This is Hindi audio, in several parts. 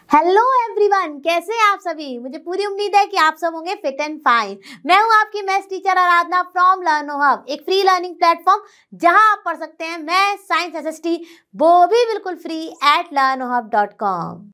हेलो एवरीवन, कैसे हैं आप सभी। मुझे पूरी उम्मीद है कि आप सब होंगे फिट एंड फाइन। मैं हूं आपकी maths teacher Aradhana from लर्नो hub, एक फ्री लर्निंग प्लेटफॉर्म जहां आप पढ़ सकते हैं मैथ्स, साइंस, एसएसटी, वो भी बिल्कुल फ्री at learnohub.com।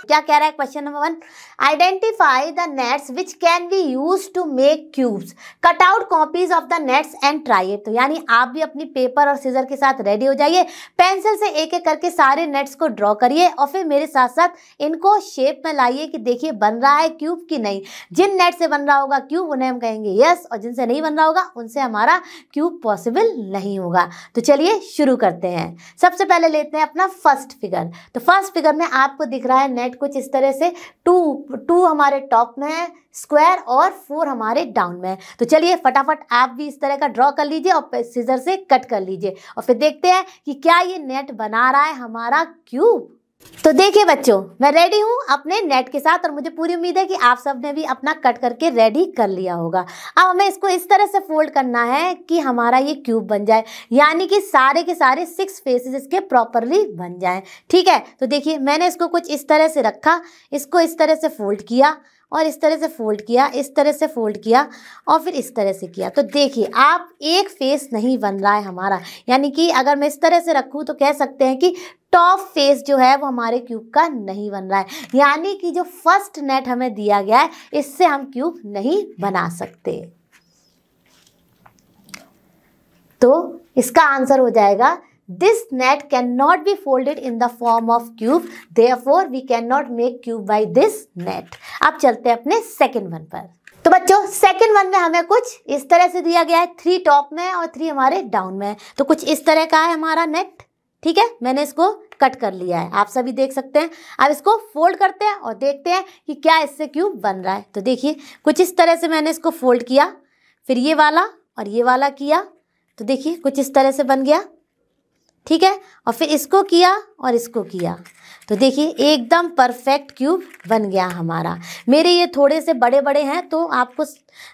क्या कह रहा है question number 1, identify the nets which can be use to make cubes, cut out copies of the nets and try it. तो यानी आप भी अपनी पेपर और सीजर के साथ रेडी हो जाइए, पेंसिल से एक एक करके सारे नेट्स को ड्रॉ करिए और फिर मेरे साथ साथ इनको शेप में लाइए कि देखिए बन रहा है क्यूब कि नहीं। जिन नेट से बन रहा होगा क्यूब उन्हें हम कहेंगे यस, और जिनसे नहीं बन रहा होगा उनसे हमारा क्यूब पॉसिबल नहीं होगा। तो चलिए शुरू करते हैं। सबसे पहले लेते हैं अपना फर्स्ट फिगर। तो फर्स्ट फिगर में आपको दिख रहा है नेट कुछ इस तरह से, टू हमारे टॉप में है स्क्वायर और 4 हमारे डाउन में है। तो चलिए फटाफट आप भी इस तरह का ड्रॉ कर लीजिए और सीजर से कट कर लीजिए और फिर देखते हैं कि क्या ये नेट बना रहा है हमारा क्यूब। तो देखिए बच्चों, मैं रेडी हूँ अपने नेट के साथ और मुझे पूरी उम्मीद है कि आप सब ने भी अपना कट करके रेडी कर लिया होगा। अब हमें इसको इस तरह से फोल्ड करना है कि हमारा ये क्यूब बन जाए, यानी कि सारे के सारे 6 फेसेस इसके प्रॉपरली बन जाएं। ठीक है, तो देखिए मैंने इसको कुछ इस तरह से रखा, इसको इस तरह से फोल्ड किया और इस तरह से फोल्ड किया, इस तरह से फोल्ड किया और फिर इस तरह से किया। तो देखिए आप एक फेस नहीं बन रहा है हमारा, यानी कि अगर मैं इस तरह से रखूँ तो कह सकते हैं कि टॉप फेस जो है वो हमारे क्यूब का नहीं बन रहा है, यानी कि जो फर्स्ट नेट हमें दिया गया है इससे हम क्यूब नहीं बना सकते। तो इसका आंसर हो जाएगा This net cannot be folded in the form of cube, therefore we cannot make cube by this net। अब चलते हैं अपने सेकंड वन पर। तो बच्चों सेकंड वन में हमें कुछ इस तरह से दिया गया है, 3 टॉप में और 3 हमारे डाउन में है। तो कुछ इस तरह का है हमारा नेट। ठीक है, मैंने इसको कट कर लिया है, आप सभी देख सकते हैं। अब इसको फोल्ड करते हैं और देखते हैं कि क्या इससे क्यूब बन रहा है। तो देखिए कुछ इस तरह से मैंने इसको फोल्ड किया, फिर ये वाला और ये वाला किया, तो देखिए कुछ इस तरह से बन गया। ठीक है, और फिर इसको किया और इसको किया, तो देखिए एकदम परफेक्ट क्यूब बन गया हमारा। मेरे ये थोड़े से बड़े बड़े हैं तो आपको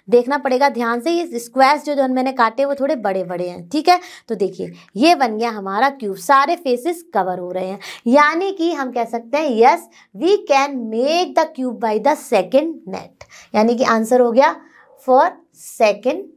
देखना पड़ेगा ध्यान से, ये स्क्वायर्स जो मैंने काटे वो थोड़े बड़े बड़े हैं। ठीक है, तो देखिए ये बन गया हमारा क्यूब, सारे फेसेस कवर हो रहे हैं, यानी कि हम कह सकते हैं yes we can make the cube by the second net, यानी कि आंसर हो गया for second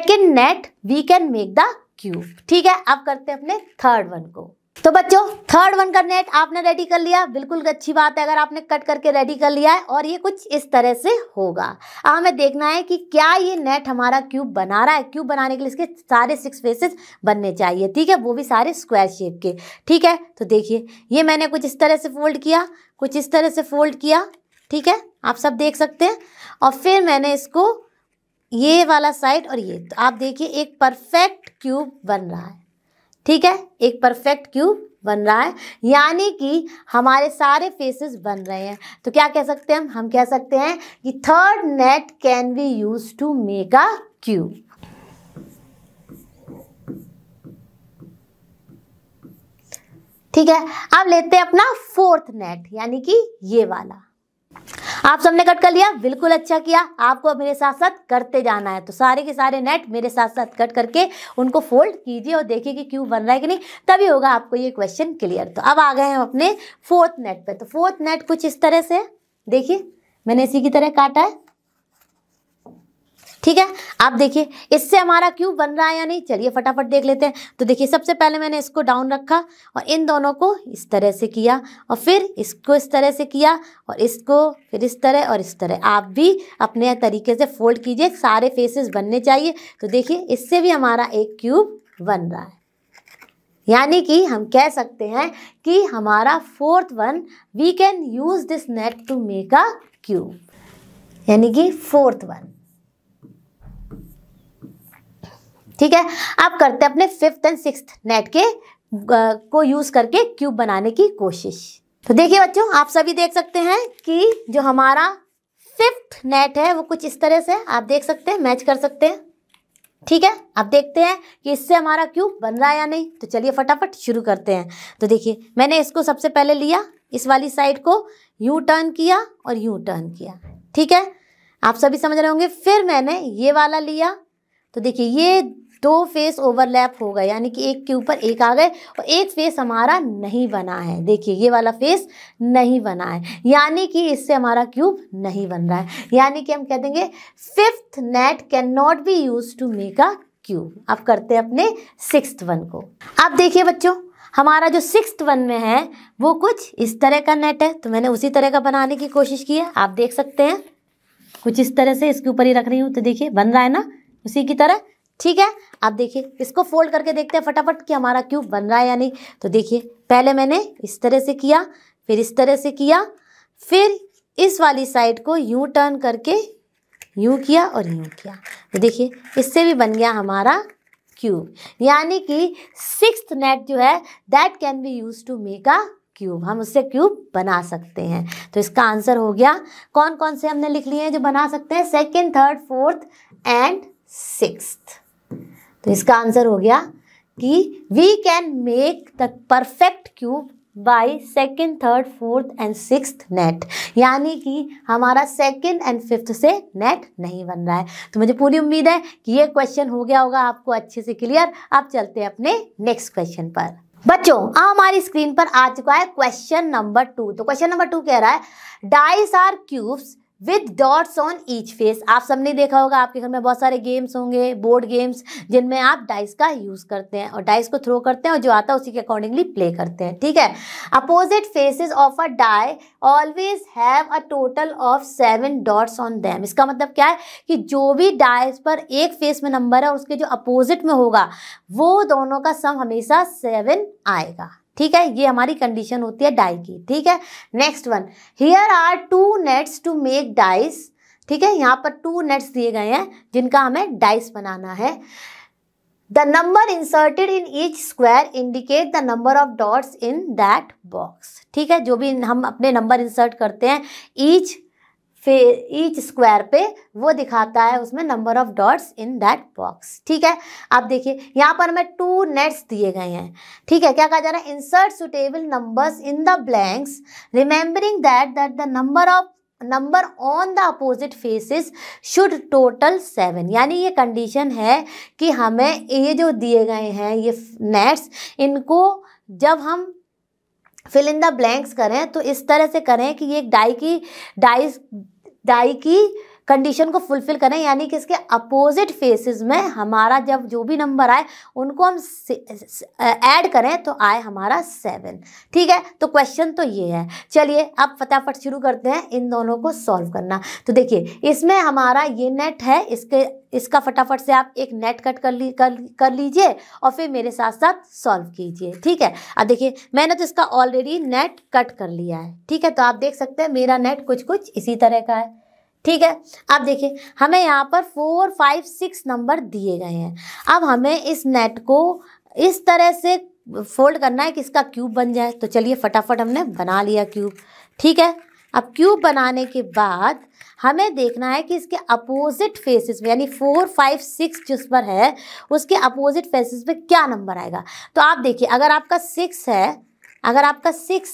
net we can make the cube. ठीक है, अब करते हैं अपने थर्ड वन को। तो बच्चों थर्ड वन का नेट आपने रेडी कर लिया, बिल्कुल अच्छी बात है अगर आपने कट करके रेडी कर लिया है, और ये कुछ इस तरह से होगा। अब हमें देखना है कि क्या ये नेट हमारा क्यूब बना रहा है। क्यूब बनाने के लिए इसके सारे 6 फेसेस बनने चाहिए। ठीक है, वो भी सारे स्क्वायर शेप के। ठीक है, तो देखिए ये मैंने कुछ इस तरह से फोल्ड किया, कुछ इस तरह से फोल्ड किया। ठीक है, आप सब देख सकते हैं, और फिर मैंने इसको ये वाला साइड और ये, तो आप देखिए एक परफेक्ट क्यूब बन रहा है। ठीक है, एक परफेक्ट क्यूब बन रहा है, यानी कि हमारे सारे फेसेस बन रहे हैं। तो क्या कह सकते हैं हम कह सकते हैं कि third net can be use to make a cube. ठीक है, अब लेते हैं अपना फोर्थ नेट, यानी कि ये वाला। आप सबने कट कर लिया, बिल्कुल अच्छा किया। आपको मेरे साथ साथ करते जाना है, तो सारे के सारे नेट मेरे साथ साथ कट करके उनको फोल्ड कीजिए और देखिए कि क्यूब बन रहा है कि नहीं, तभी होगा आपको ये क्वेश्चन क्लियर। तो अब आ गए हम अपने फोर्थ नेट पे। तो फोर्थ नेट कुछ इस तरह से, देखिए मैंने इसी की तरह काटा है। ठीक है, आप देखिए इससे हमारा क्यूब बन रहा है या नहीं, चलिए फटाफट देख लेते हैं। तो देखिए सबसे पहले मैंने इसको डाउन रखा और इन दोनों को इस तरह से किया और फिर इसको इस तरह से किया और इसको फिर इस तरह और इस तरह। आप भी अपने तरीके से फोल्ड कीजिए, सारे फेसेस बनने चाहिए। तो देखिए इससे भी हमारा एक क्यूब बन रहा है, यानी कि हम कह सकते हैं कि हमारा fourth one we can use this net to make a cube, यानी कि फोर्थ वन। ठीक है, अब करते हैं अपने फिफ्थ एंड सिक्स्थ नेट के को यूज करके क्यूब बनाने की कोशिश। तो देखिए बच्चों आप सभी देख सकते हैं कि जो हमारा फिफ्थ नेट है वो कुछ इस तरह से, आप देख सकते हैं, मैच कर सकते हैं। ठीक है, अब देखते हैं कि इससे हमारा क्यूब बन रहा है या नहीं। तो चलिए फटाफट शुरू करते हैं। तो देखिए मैंने इसको सबसे पहले लिया, इस वाली साइड को यूं टर्न किया और यूं टर्न किया। ठीक है, आप सभी समझ रहे होंगे। फिर मैंने ये वाला लिया, तो देखिए ये दो फेस ओवरलैप हो गए, यानी कि एक के ऊपर एक आ गए और एक फेस हमारा नहीं बना है। देखिए ये वाला फेस नहीं बना है, यानी कि इससे हमारा क्यूब नहीं बन रहा है। यानी कि हम कह देंगे fifth net can not be use to make a cube. अब करते हैं अपने सिक्स्थ वन को। अब देखिए बच्चों, हमारा जो सिक्स्थ वन में है वो कुछ इस तरह का नेट है, तो मैंने उसी तरह का बनाने की कोशिश की है। आप देख सकते हैं कुछ इस तरह से इसके ऊपर ही रख रही हूँ, तो देखिए बन रहा है ना उसी की तरह। ठीक है, अब देखिए इसको फोल्ड करके देखते हैं फटाफट कि हमारा क्यूब बन रहा है या नहीं। तो देखिए पहले मैंने इस तरह से किया, फिर इस तरह से किया, फिर इस वाली साइड को यूं टर्न करके यूं किया और यूं किया। तो देखिए इससे भी बन गया हमारा क्यूब, यानी कि सिक्स्थ नेट जो है that can be use to make a cube. हम उससे क्यूब बना सकते हैं। तो इसका आंसर हो गया, कौन कौन से हमने लिख लिए हैं जो बना सकते हैं, second, third, fourth and sixth. तो इसका आंसर हो गया कि we can make the perfect cube by second, third, fourth and sixth net, यानी कि हमारा सेकेंड एंड फिफ्थ से नेट नहीं बन रहा है। तो मुझे पूरी उम्मीद है कि ये क्वेश्चन हो गया होगा आपको अच्छे से क्लियर। अब चलते हैं अपने नेक्स्ट क्वेश्चन पर। बच्चों हमारी स्क्रीन पर आ चुका है क्वेश्चन नंबर 2। तो क्वेश्चन नंबर 2 कह रहा है dice are cubes with dots on each face. आप सबने देखा होगा, आपके घर में बहुत सारे गेम्स होंगे, बोर्ड गेम्स, जिनमें आप डाइस का यूज करते हैं और डाइस को थ्रो करते हैं और जो आता है उसी के अकॉर्डिंगली प्ले करते हैं। ठीक है, opposite faces of a die always have a total of 7 dots on them. इसका मतलब क्या है कि जो भी डाइस पर एक फेस में नंबर है और उसके जो अपोजिट में होगा वो दोनों का सम हमेशा 7 आएगा। ठीक है, ये हमारी कंडीशन होती है डाई की। ठीक है, next one, here are 2 nets to make dice. ठीक है, यहाँ पर 2 नेट्स दिए गए हैं जिनका हमें डाइस बनाना है। The number inserted in each square indicate the number of dots in that box. ठीक है, जो भी हम अपने नंबर इंसर्ट करते हैं ईच स्क्वायर पे, वो दिखाता है उसमें number of dots in that box. ठीक है, अब देखिए यहाँ पर हमें 2 नेट्स दिए गए हैं। ठीक है, क्या कहा जा रहा है, insert suitable numbers in the blanks remembering that the number on the opposite faces should total 7। यानी ये कंडीशन है कि हमें ये जो दिए गए हैं ये नेट्स, इनको जब हम फिल इन द ब्लैंक्स करें तो इस तरह से करें कि ये डाई की कंडीशन को फुलफिल करें, यानी कि इसके अपोजिट फेसेस में हमारा जब जो भी नंबर आए उनको हम ऐड करें तो आए हमारा 7। ठीक है, तो क्वेश्चन तो ये है। चलिए अब फटाफट शुरू करते हैं इन दोनों को सॉल्व करना। तो देखिए इसमें हमारा ये नेट है, इसका फटाफट से आप एक नेट कट कर लीजिए और फिर मेरे साथ साथ सॉल्व कीजिए। ठीक है, अब देखिए मैंने तो इसका ऑलरेडी नेट कट कर लिया है। ठीक है, तो आप देख सकते हैं मेरा नेट कुछ इसी तरह का है। ठीक है, अब देखिए हमें यहाँ पर 4, 5, 6 नंबर दिए गए हैं। अब हमें इस नेट को इस तरह से फोल्ड करना है कि इसका क्यूब बन जाए। तो चलिए फटाफट हमने बना लिया क्यूब। ठीक है, अब क्यूब बनाने के बाद हमें देखना है कि इसके अपोजिट फेसेस में, यानी 4, 5, 6 जिस पर है उसके अपोजिट फेसेस में क्या नंबर आएगा। तो आप देखिए अगर आपका 6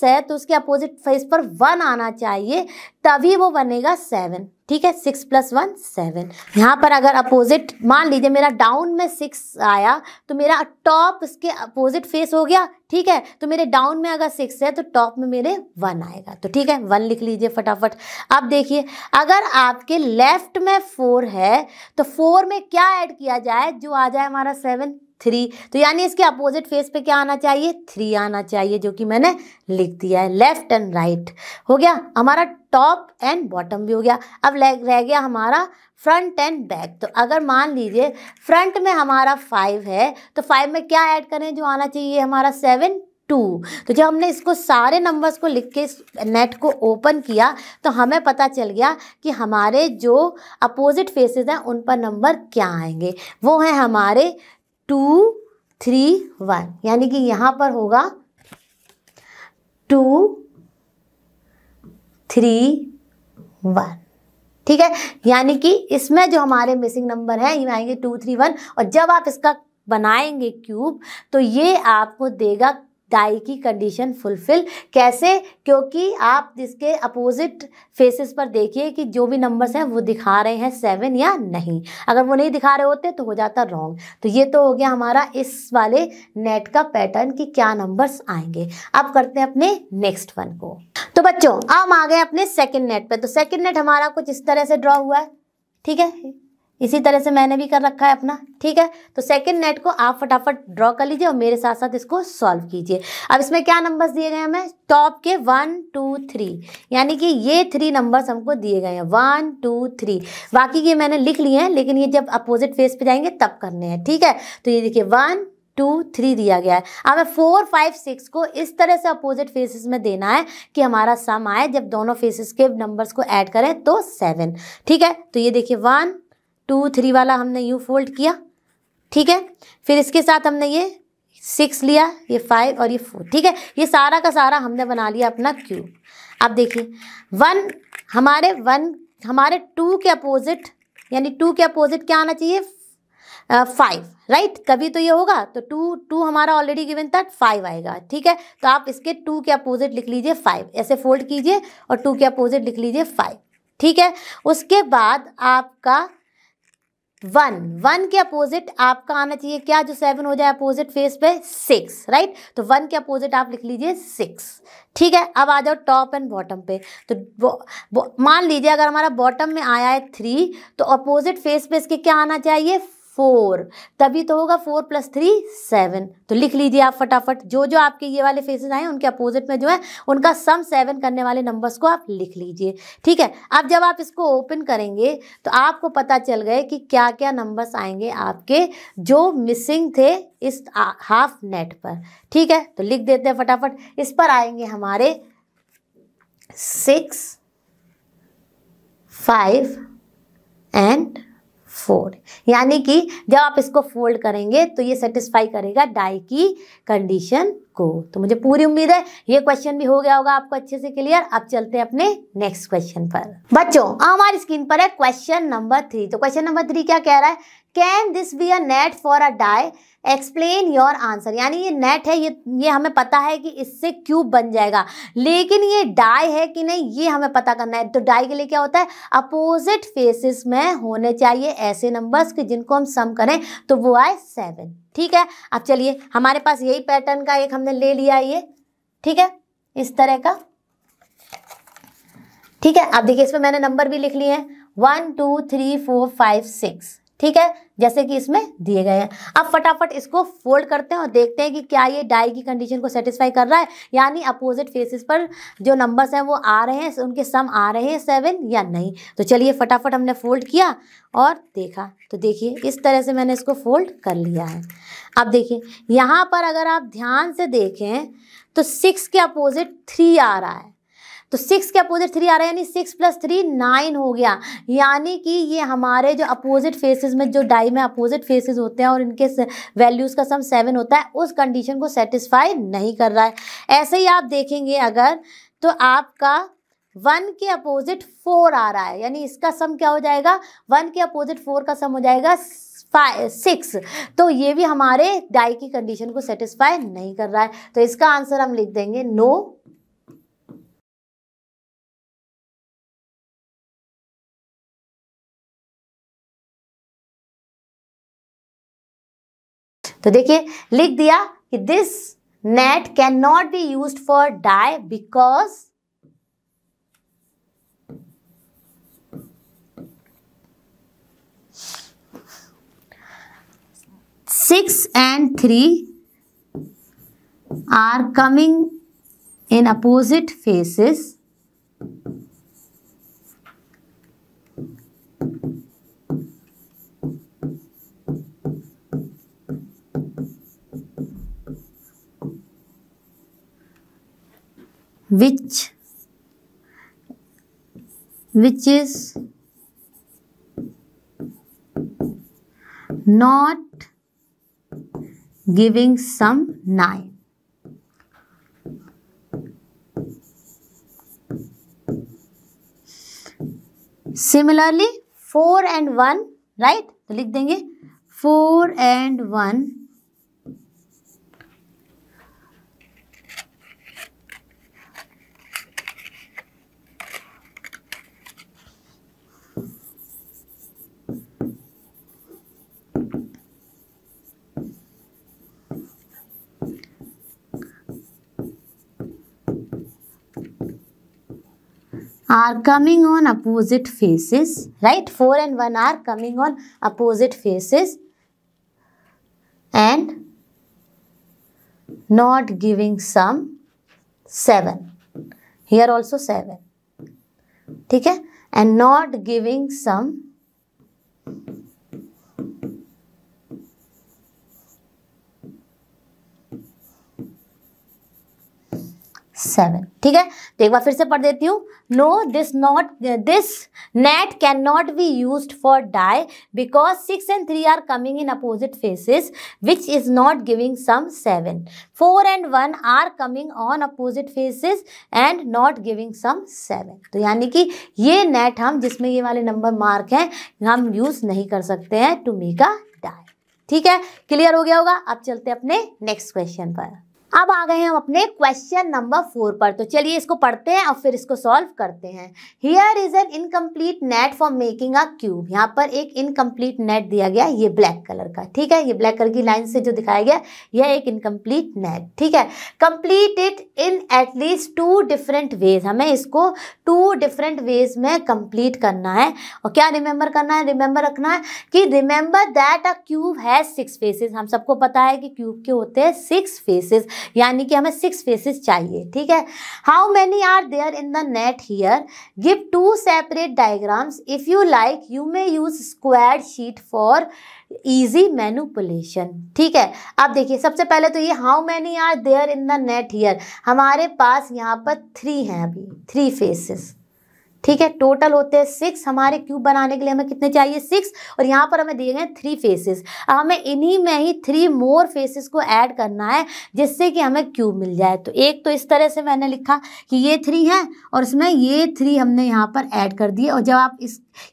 है तो उसके अपोजिट फेस पर 1 आना चाहिए, तभी वो बनेगा 7। ठीक है, 6 + 1 7। यहाँ पर अगर अपोजिट, मान लीजिए मेरा डाउन में 6 आया तो मेरा टॉप इसके अपोजिट फेस हो गया। ठीक है, तो मेरे डाउन में अगर 6 है तो टॉप में मेरे 1 आएगा। तो ठीक है, 1 लिख लीजिए फटाफट। अब देखिए अगर आपके लेफ्ट में 4 है तो 4 में क्या ऐड किया जाए जो आ जाए हमारा 7, 3। तो यानी इसके अपोजिट फेस पे क्या आना चाहिए, 3 आना चाहिए, जो कि मैंने लिख दिया है। लेफ्ट एंड राइट हो गया हमारा, टॉप एंड बॉटम भी हो गया। अब रह गया हमारा फ्रंट एंड बैक। तो अगर मान लीजिए फ्रंट में हमारा 5 है तो 5 में क्या ऐड करें जो आना चाहिए हमारा 7, 2। तो जब हमने इसको सारे नंबर्स को लिख के नेट को ओपन किया तो हमें पता चल गया कि हमारे जो अपोजिट फेसेस हैं उन पर नंबर क्या आएंगे। वो हैं हमारे 2, 3, 1, यानी कि यहाँ पर होगा 2, 3, 1। ठीक है, यानी कि इसमें जो हमारे मिसिंग नंबर है ये आएंगे 2, 3, 1। और जब आप इसका बनाएंगे क्यूब तो ये आपको देगा डाई की कंडीशन फुलफिल। कैसे? क्योंकि आप इसके अपोजिट फेसेस पर देखिए कि जो भी नंबर्स हैं वो दिखा रहे हैं 7 या नहीं। अगर वो नहीं दिखा रहे होते तो हो जाता रॉन्ग। तो ये तो हो गया हमारा इस वाले नेट का पैटर्न कि क्या नंबर्स आएंगे। अब करते हैं अपने नेक्स्ट वन को। तो बच्चों हम आ गए अपने सेकंड नेट पे। तो सेकंड नेट हमारा कुछ इस तरह से ड्रॉ हुआ है, ठीक है, इसी तरह से मैंने भी कर रखा है अपना, ठीक है। तो सेकंड नेट को आप फटाफट ड्रॉ कर लीजिए और मेरे साथ साथ इसको सॉल्व कीजिए। अब इसमें क्या नंबर्स दिए गए हैं हमें? टॉप के 1, 2, 3, यानी कि ये 3 नंबर्स हमको दिए गए हैं 1, 2, 3। बाकी के मैंने लिख लिए हैं, लेकिन ये जब अपोजिट फेस पे जाएंगे तब करने हैं, ठीक है। तो ये देखिए 1, 2, 3 दिया गया है। अब हमें 4, 5, 6 को इस तरह से अपोजिट फेसेस में देना है कि हमारा सम आए, जब दोनों फेसेस के नंबर्स को ऐड करें तो 7, ठीक है। तो ये देखिए 1, 2, 3 वाला हमने यूँ फोल्ड किया, ठीक है। फिर इसके साथ हमने ये 6 लिया, ये 5 और ये 4, ठीक है। ये सारा का सारा हमने बना लिया अपना क्यूब। अब देखिए 1 हमारे 2 के अपोजिट, यानी 2 के अपोजिट क्या आना चाहिए? 5, राइट। कभी तो ये होगा, तो 2 हमारा ऑलरेडी गिवन था, 5 आएगा, ठीक है। तो आप इसके 2 के अपोजिट लिख लीजिए 5, ऐसे फोल्ड कीजिए और 2 के अपोजिट लिख लीजिए 5, ठीक है। उसके बाद आपका 1 के अपोजिट आपका आना चाहिए क्या, जो 7 हो जाए अपोजिट फेस पे? 6, राइट। तो 1 के अपोजिट आप लिख लीजिए 6, ठीक है। अब आ जाओ टॉप एंड बॉटम पे। तो मान लीजिए अगर हमारा बॉटम में आया है 3, तो अपोजिट फेस पे इसके क्या आना चाहिए? 4, तभी तो होगा 4 + 3 7। तो लिख लीजिए आप फटाफट, जो जो आपके ये वाले फेसेस आए उनके अपोजिट में जो है उनका सम 7 करने वाले नंबर्स को आप लिख लीजिए, ठीक है। अब जब आप इसको ओपन करेंगे तो आपको पता चल गए कि क्या क्या नंबर्स आएंगे आपके जो मिसिंग थे इस हाफ नेट पर, ठीक है। तो लिख देते हैं फटाफट। इस पर आएंगे हमारे 6, 5 एंड 4, यानी कि जब आप इसको फोल्ड करेंगे तो ये सेटिस्फाई करेगा डाई की कंडीशन को। तो मुझे पूरी उम्मीद है ये क्वेश्चन भी हो गया होगा आपको अच्छे से क्लियर। अब चलते हैं अपने नेक्स्ट क्वेश्चन पर। बच्चों हमारी स्क्रीन पर है क्वेश्चन नंबर 3। तो क्वेश्चन नंबर 3 क्या कह रहा है? Can this be a net for a die, explain your answer. यानी ये नेट है, ये हमें पता है कि इससे क्यूब बन जाएगा, लेकिन ये डाई है कि नहीं ये हमें पता करना है। तो डाई के लिए क्या होता है? अपोजिट फेसेस में होने चाहिए ऐसे नंबर्स कि जिनको हम सम करें तो वो आए 7, ठीक है। अब चलिए हमारे पास यही पैटर्न का एक हमने ले लिया ये, ठीक है, इस तरह का, ठीक है। अब देखिए इसमें मैंने नंबर भी लिख लिए हैं 1, 2, 3, 4, 5, 6, ठीक है, जैसे कि इसमें दिए गए हैं। अब फटाफट इसको फोल्ड करते हैं और देखते हैं कि क्या ये डाई की कंडीशन को सेटिस्फाई कर रहा है, यानी अपोजिट फेसेस पर जो नंबर्स हैं वो आ रहे हैं, उनके सम आ रहे हैं 7 या नहीं। तो चलिए फटाफट हमने फोल्ड किया और देखा, तो देखिए इस तरह से मैंने इसको फोल्ड कर लिया है। अब देखिए यहाँ पर अगर आप ध्यान से देखें तो 6 के अपोजिट 3 आ रहा है, तो 6 के अपोजिट 3 आ रहा है, यानी 6 + 3 9 हो गया। यानी कि ये हमारे जो अपोजिट फेसेस में, जो डाई में अपोजिट फेसेस होते हैं और इनके वैल्यूज़ का सम 7 होता है, उस कंडीशन को सेटिस्फाई नहीं कर रहा है। ऐसे ही आप देखेंगे अगर, तो आपका 1 के अपोजिट 4 आ रहा है, यानी इसका सम क्या हो जाएगा? 1 के अपोजिट 4 का सम हो जाएगा 6। तो ये भी हमारे डाई की कंडीशन को सेटिस्फाई नहीं कर रहा है। तो इसका आंसर हम लिख देंगे नो। तो देखिए लिख दिया कि this net can not be used for die because 6 and 3 are coming in opposite faces which is not giving sum 9. Similarly 4 and 1, right, तो लिख देंगे 4 and 1 are coming on opposite faces, right? 4 and 1 are coming on opposite faces and not giving sum 7. Here also 7. ठीक है, and not giving sum 7. ठीक है, तो एक बार फिर से पढ़ देती हूँ. No, this net can not be used for die because 6 and 3 are coming in opposite faces which is not giving sum 7. 4 and 1 are coming on opposite faces and not giving sum 7. तो यानी कि ये नेट हम जिसमें ये वाले नंबर मार्क हैं हम यूज नहीं कर सकते हैं टू मेक अ डाई. ठीक है, क्लियर हो गया होगा. अब चलते हैं अपने नेक्स्ट क्वेश्चन पर. अब आ गए हम अपने क्वेश्चन नंबर 4 पर. तो चलिए इसको पढ़ते हैं और फिर इसको सॉल्व करते हैं. Here is an incomplete net for making a cube. यहाँ पर एक इनकम्प्लीट नेट दिया गया, ये ब्लैक कलर का. ठीक है, ये ब्लैक कलर की लाइन से जो दिखाया गया यह एक इनकम्प्लीट नेट. ठीक है, complete it in at least 2 different veg. हमें इसको 2 डिफरेंट वेज में कंप्लीट करना है. और क्या रिमेंबर करना है, रिमेंबर रखना है कि remember that a cube has 6 faces. हम सबको पता है कि क्यूब के होते हैं 6 फेसेस, यानी कि हमें 6 फेसेस चाहिए. ठीक है, how many are there in the net here. Give 2 separate diagrams. If you like you may use square sheet for easy manipulation. ठीक है, अब देखिए सबसे पहले तो ये how many are there in the net here. हमारे पास यहाँ पर 3 हैं, अभी 3 फेसेस. ठीक है, टोटल होते हैं 6. हमारे क्यूब बनाने के लिए हमें कितने चाहिए, 6. और यहाँ पर हमें दिए गए 3 फेसेस. अब हमें इन्हीं में ही 3 मोर फेसेस को ऐड करना है जिससे कि हमें क्यूब मिल जाए. तो एक तो इस तरह से मैंने लिखा कि ये 3 हैं और इसमें ये 3 हमने यहाँ पर ऐड कर दिए. और जब आप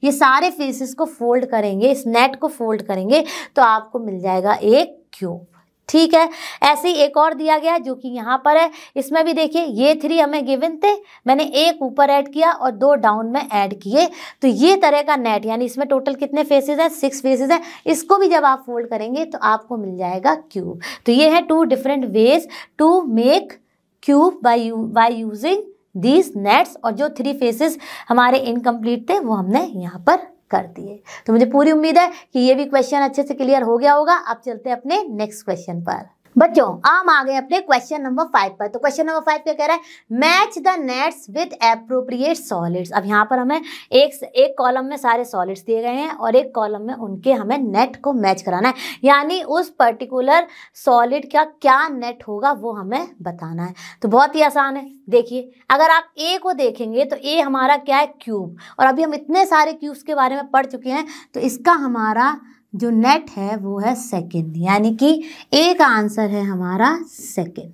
ये सारे फेसेस को फोल्ड करेंगे, इस नेट को फोल्ड करेंगे तो आपको मिल जाएगा एक क्यूब. ठीक है, ऐसे ही एक और दिया गया जो कि यहाँ पर है. इसमें भी देखिए ये 3 हमें गिवन थे, मैंने एक ऊपर ऐड किया और 2 डाउन में ऐड किए. तो ये तरह का नेट, यानी इसमें टोटल कितने फेसेस हैं, 6 फेसेस हैं. इसको भी जब आप फोल्ड करेंगे तो आपको मिल जाएगा क्यूब. तो ये है 2 different ways to make cube by using these nets. और जो 3 फेसेस हमारे इनकम्प्लीट थे वो हमने यहाँ पर कर दिए. तो मुझे पूरी उम्मीद है कि ये भी क्वेश्चन अच्छे से क्लियर हो गया होगा. अब चलते हैं अपने नेक्स्ट क्वेश्चन पर. बच्चों हम आ गए अपने क्वेश्चन नंबर 5 पर. तो क्वेश्चन नंबर 5 क्या कह रहा है, match the nets with appropriate solids. अब यहाँ पर हमें एक कॉलम में सारे सॉलिड्स दिए गए हैं और एक कॉलम में उनके हमें नेट को मैच कराना है. यानी उस पर्टिकुलर सॉलिड का क्या नेट होगा वो हमें बताना है. तो बहुत ही आसान है. देखिए अगर आप ए को देखेंगे तो ए हमारा क्या है, क्यूब. और अभी हम इतने सारे क्यूब्स के बारे में पढ़ चुके हैं तो इसका हमारा जो नेट है वो है सेकंड, यानी कि ए का आंसर है हमारा सेकंड.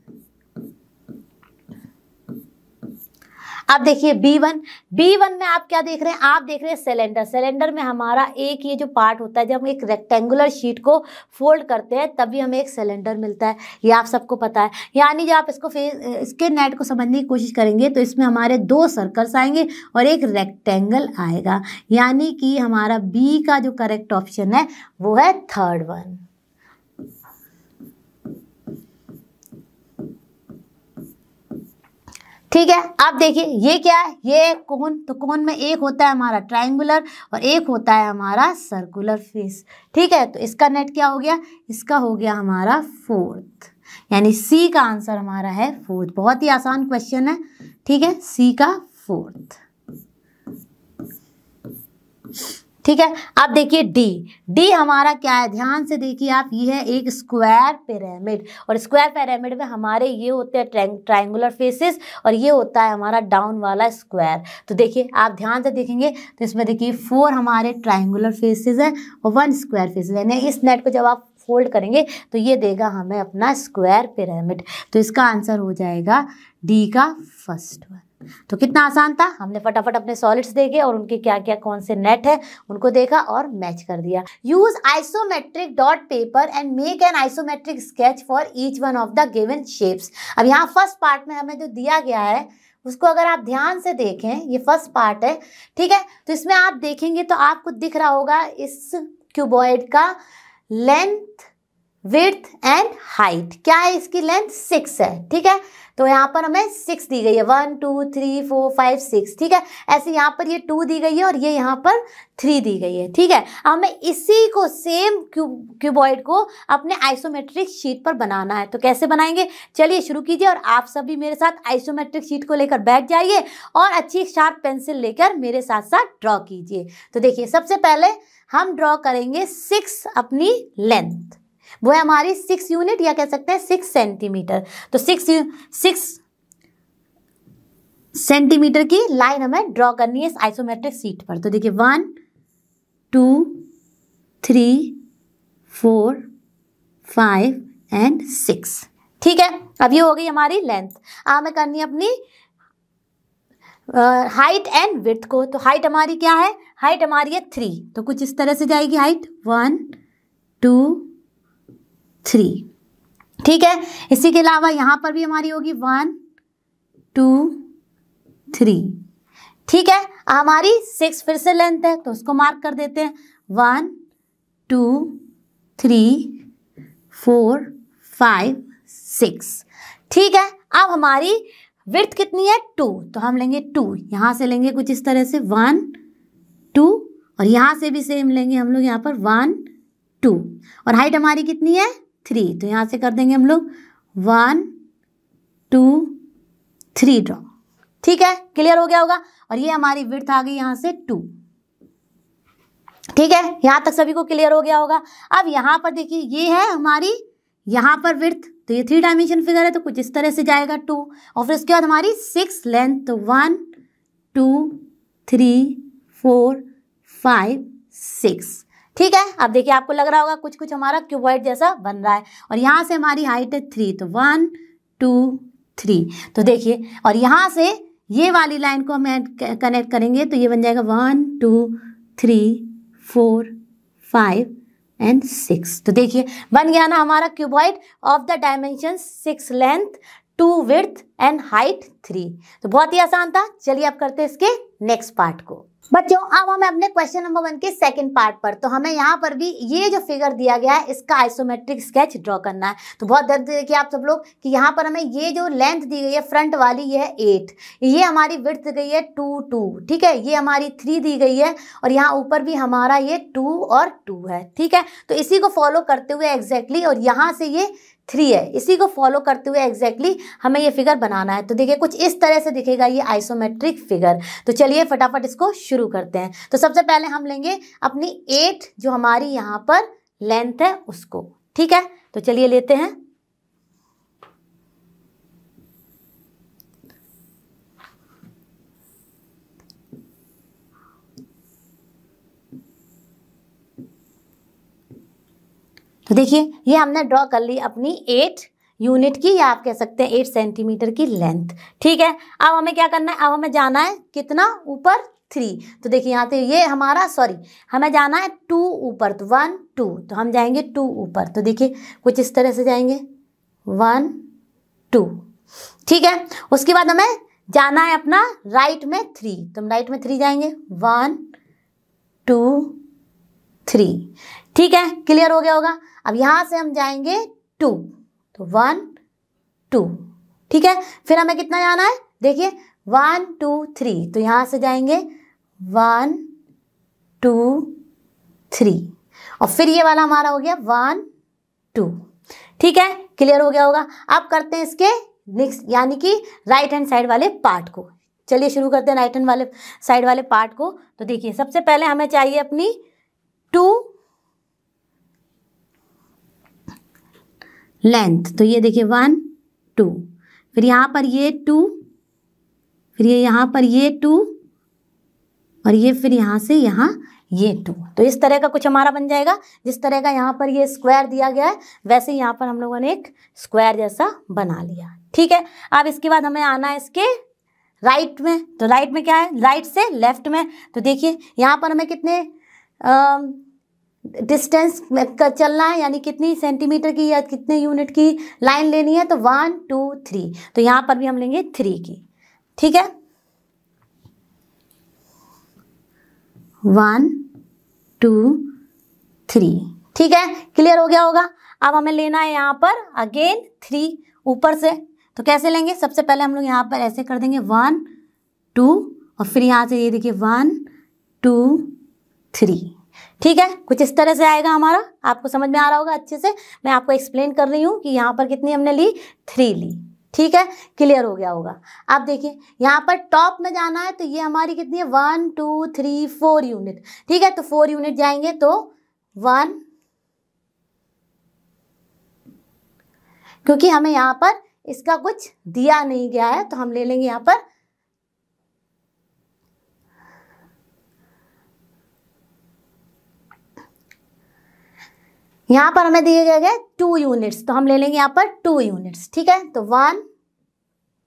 अब देखिए B1 में आप क्या देख रहे हैं, आप देख रहे हैं सिलेंडर. सिलेंडर में हमारा एक ये जो पार्ट होता है, जब हम एक रेक्टेंगुलर शीट को फोल्ड करते हैं तभी हमें एक सिलेंडर मिलता है. ये आप सबको पता है. यानी जब आप इसके नेट को समझने की कोशिश करेंगे तो इसमें हमारे 2 सर्कल्स आएंगे और एक रेक्टेंगल आएगा. यानी कि हमारा बी का जो करेक्ट ऑप्शन है वो है 3rd वन. ठीक है, अब देखिए ये क्या है, ये कोन. तो कोन में एक होता है हमारा ट्रायंगुलर और एक होता है हमारा सर्कुलर फेस. ठीक है, तो इसका नेट क्या हो गया, इसका हो गया हमारा 4th, यानी सी का आंसर हमारा है 4th. बहुत ही आसान क्वेश्चन है. ठीक है, सी का 4th. ठीक है, अब देखिए डी हमारा क्या है, ध्यान से देखिए आप. ये है एक स्क्वायर पिरामिड और स्क्वायर पिरामिड में हमारे ये होते हैं ट्रायंगुलर फेसेस और ये होता है हमारा डाउन वाला स्क्वायर. तो देखिए आप ध्यान से देखेंगे तो इसमें देखिए 4 हमारे ट्रायंगुलर फेसेस हैं और 1 स्क्वायर फेसेस. यानी इस नेट को जब आप फोल्ड करेंगे तो ये देगा हमें अपना स्क्वायर पिरामिड. तो इसका आंसर हो जाएगा डी का 1st वन. तो कितना आसान था, हमने फटाफट अपने सॉलिड्स देखे और उनके क्या क्या कौन से नेट है उनको देखा और मैच कर दिया। Use isometric dot paper and make an isometric sketch for each one of the given shapes. अब यहाँ फर्स्ट पार्ट में हमें जो दिया गया है उसको अगर आप ध्यान से देखें, ये फर्स्ट पार्ट है, ठीक है, तो इसमें आप देखेंगे तो आपको दिख रहा होगा इस क्यूबॉइड का लेंथ, विड्थ एंड हाइट। क्या है, इसकी लेंथ 6 है, ठीक है, तो यहाँ पर हमें 6 दी गई है, 1 2 3 4 5 6, ठीक है। ऐसे यहाँ पर ये 2 दी गई है और ये यहाँ पर 3 दी गई है, ठीक है। हमें इसी को सेम क्यूबॉइड को अपने आइसोमेट्रिक शीट पर बनाना है, तो कैसे बनाएंगे, चलिए शुरू कीजिए और आप सभी मेरे साथ आइसोमेट्रिक शीट को लेकर बैठ जाइए और अच्छी शार्प पेंसिल लेकर मेरे साथ साथ ड्रॉ कीजिए। तो देखिए सबसे पहले हम ड्रॉ करेंगे 6 अपनी लेंथ, वो है हमारी 6 यूनिट या कह सकते हैं 6 सेंटीमीटर। तो 6 सेंटीमीटर की लाइन हमें ड्रॉ करनी है इस आइसोमेट्रिक शीट पर। तो देखिए 1 2 3 4 5 एंड 6, ठीक है। अब ये हो गई हमारी लेंथ। अब हमें करनी है अपनी हाइट एंड विड्थ को। तो हाइट हमारी क्या है, हाइट हमारी है 3, तो कुछ इस तरह से जाएगी हाइट 1 2 3, ठीक है। इसी के अलावा यहाँ पर भी हमारी होगी 1 2 3, ठीक है। हमारी 6 फिर से लेंथ है तो उसको मार्क कर देते हैं 1 2 3 4 5 6, ठीक है। अब हमारी विड्थ कितनी है 2, तो हम लेंगे 2, यहाँ से लेंगे कुछ इस तरह से 1 2 और यहाँ से भी सेम लेंगे हम लोग यहाँ पर 1 2 और हाइट हमारी कितनी है 3, तो यहाँ से कर देंगे हम लोग 1 2 3 ड्रॉ, ठीक है, क्लियर हो गया होगा। और ये हमारी विड्थ आ गई यहाँ से 2, ठीक है, यहाँ तक सभी को क्लियर हो गया होगा। अब यहाँ पर देखिए ये है हमारी यहाँ पर विड्थ, तो ये 3 डायमेंशन फिगर है तो कुछ इस तरह से जाएगा 2 और फिर उसके बाद हमारी 6 लेंथ, तो 1 2 3 4 5 6, ठीक है। अब देखिए आपको लग रहा होगा कुछ कुछ हमारा क्यूबॉइड जैसा बन रहा है और यहाँ से हमारी हाइट है 3, तो 1 2 3, तो देखिए और यहाँ से ये वाली लाइन को हम कनेक्ट करेंगे तो ये बन जाएगा 1 2 3 4 5 एंड 6, तो देखिए बन गया ना हमारा cuboid of the dimension 6 length 2 width and height 3। तो बहुत ही आसान था। चलिए अब करते हैं इसके नेक्स्ट पार्ट को। बच्चों अब हमें अपने क्वेश्चन नंबर 1 के सेकंड पार्ट पर, तो हमें यहाँ पर भी ये जो फिगर दिया गया है इसका आइसोमेट्रिक स्केच ड्रॉ करना है। तो बहुत दर्द देखिए आप सब लोग कि यहाँ पर हमें ये जो लेंथ दी गई है फ्रंट वाली ये है 8, ये हमारी विड्थ गई है 2 2, ठीक है, ये हमारी 3 दी गई है और यहाँ ऊपर भी हमारा ये 2 और 2 है, ठीक है। तो इसी को फॉलो करते हुए एग्जैक्टली और यहाँ से ये 3 है, इसी को फॉलो करते हुए एग्जैक्टली हमें ये फिगर बनाना है। तो देखिए कुछ इस तरह से दिखेगा ये आइसोमेट्रिक फिगर। तो चलिए फटाफट इसको शुरू करते हैं। तो सबसे पहले हम लेंगे अपनी 8 जो हमारी यहाँ पर लेंथ है उसको, ठीक है। तो चलिए लेते हैं, तो देखिए ये हमने ड्रॉ कर ली अपनी 8 यूनिट की या आप कह सकते हैं 8 सेंटीमीटर की लेंथ, ठीक है। अब हमें क्या करना है, अब हमें जाना है कितना ऊपर 3, तो देखिए यहाँ पे ये हमारा हमें जाना है 2 ऊपर, तो 1 2, तो हम जाएंगे 2 ऊपर, तो देखिए कुछ इस तरह से जाएंगे 1 2, ठीक है। उसके बाद हमें जाना है अपना राइट में 3, तो हम राइट में 3 जाएंगे 1 2 3, ठीक है, क्लियर हो गया होगा। अब यहाँ से हम जाएंगे 2, तो 1 2, ठीक है। फिर हमें कितना जाना है, देखिए 1 2 3, तो यहाँ से जाएंगे 1 2 3 और फिर ये वाला हमारा हो गया 1 2, ठीक है, क्लियर हो गया होगा। अब करते हैं इसके नेक्स्ट यानी कि राइट हैंड साइड वाले पार्ट को। चलिए शुरू करते हैं राइट हैंड वाले साइड वाले पार्ट को। तो देखिए सबसे पहले हमें चाहिए अपनी 2 लेंथ, तो ये देखिए 1 2, फिर यहाँ पर ये 2, फिर ये यहाँ पर ये 2 और ये फिर यहाँ से यहाँ ये 2, तो इस तरह का कुछ हमारा बन जाएगा। जिस तरह का यहाँ पर ये स्क्वायर दिया गया है वैसे ही यहाँ पर हम लोगों ने एक स्क्वायर जैसा बना लिया, ठीक है। अब इसके बाद हमें आना है इसके राइट में, तो राइट में क्या है, राइट से लेफ्ट में। तो देखिए यहाँ पर हमें कितने डिस्टेंस का चलना है, यानी कितनी सेंटीमीटर की या कितने यूनिट की लाइन लेनी है, तो 1 2 3। तो यहाँ पर भी हम लेंगे 3 की, ठीक है, 1 2 3, ठीक है, क्लियर हो गया होगा। अब हमें लेना है यहाँ पर अगेन 3 ऊपर से। तो कैसे लेंगे, सबसे पहले हम लोग यहाँ पर ऐसे कर देंगे 1 2 और फिर यहाँ से ये देखिए 1 2 3, ठीक है, कुछ इस तरह से आएगा हमारा। आपको समझ में आ रहा होगा अच्छे से, मैं आपको एक्सप्लेन कर रही हूँ कि यहाँ पर कितनी हमने ली, 3 ली, ठीक है, क्लियर हो गया होगा। अब देखिए यहाँ पर टॉप में जाना है, तो ये हमारी कितनी है 1 2 3 4 यूनिट, ठीक है, तो 4 यूनिट जाएंगे, तो 1, क्योंकि हमें यहाँ पर इसका कुछ दिया नहीं गया है तो हम ले लेंगे यहाँ पर हमें दिए गए 2 यूनिट्स, तो हम ले लेंगे यहाँ पर 2 यूनिट्स, ठीक है, तो 1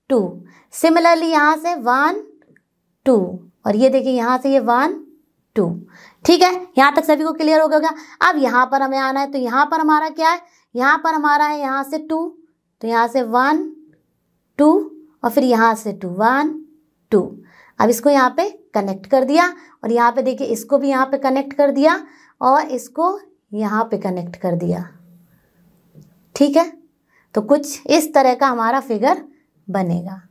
2। सिमिलरली यहाँ से 1 2 और ये देखिए यहाँ से ये 1 2, ठीक है, यहाँ तक सभी को क्लियर हो गया। अब यहाँ पर हमें आना है, तो यहाँ पर हमारा क्या है, यहाँ पर हमारा है यहाँ से 2, तो यहाँ से 1 2 और फिर यहाँ से 2 1 2। अब इसको यहाँ पे कनेक्ट कर दिया और यहाँ पे देखिए इसको भी यहाँ पे कनेक्ट कर दिया और इसको यहाँ पे कनेक्ट कर दिया, ठीक है, तो कुछ इस तरह का हमारा फिगर बनेगा,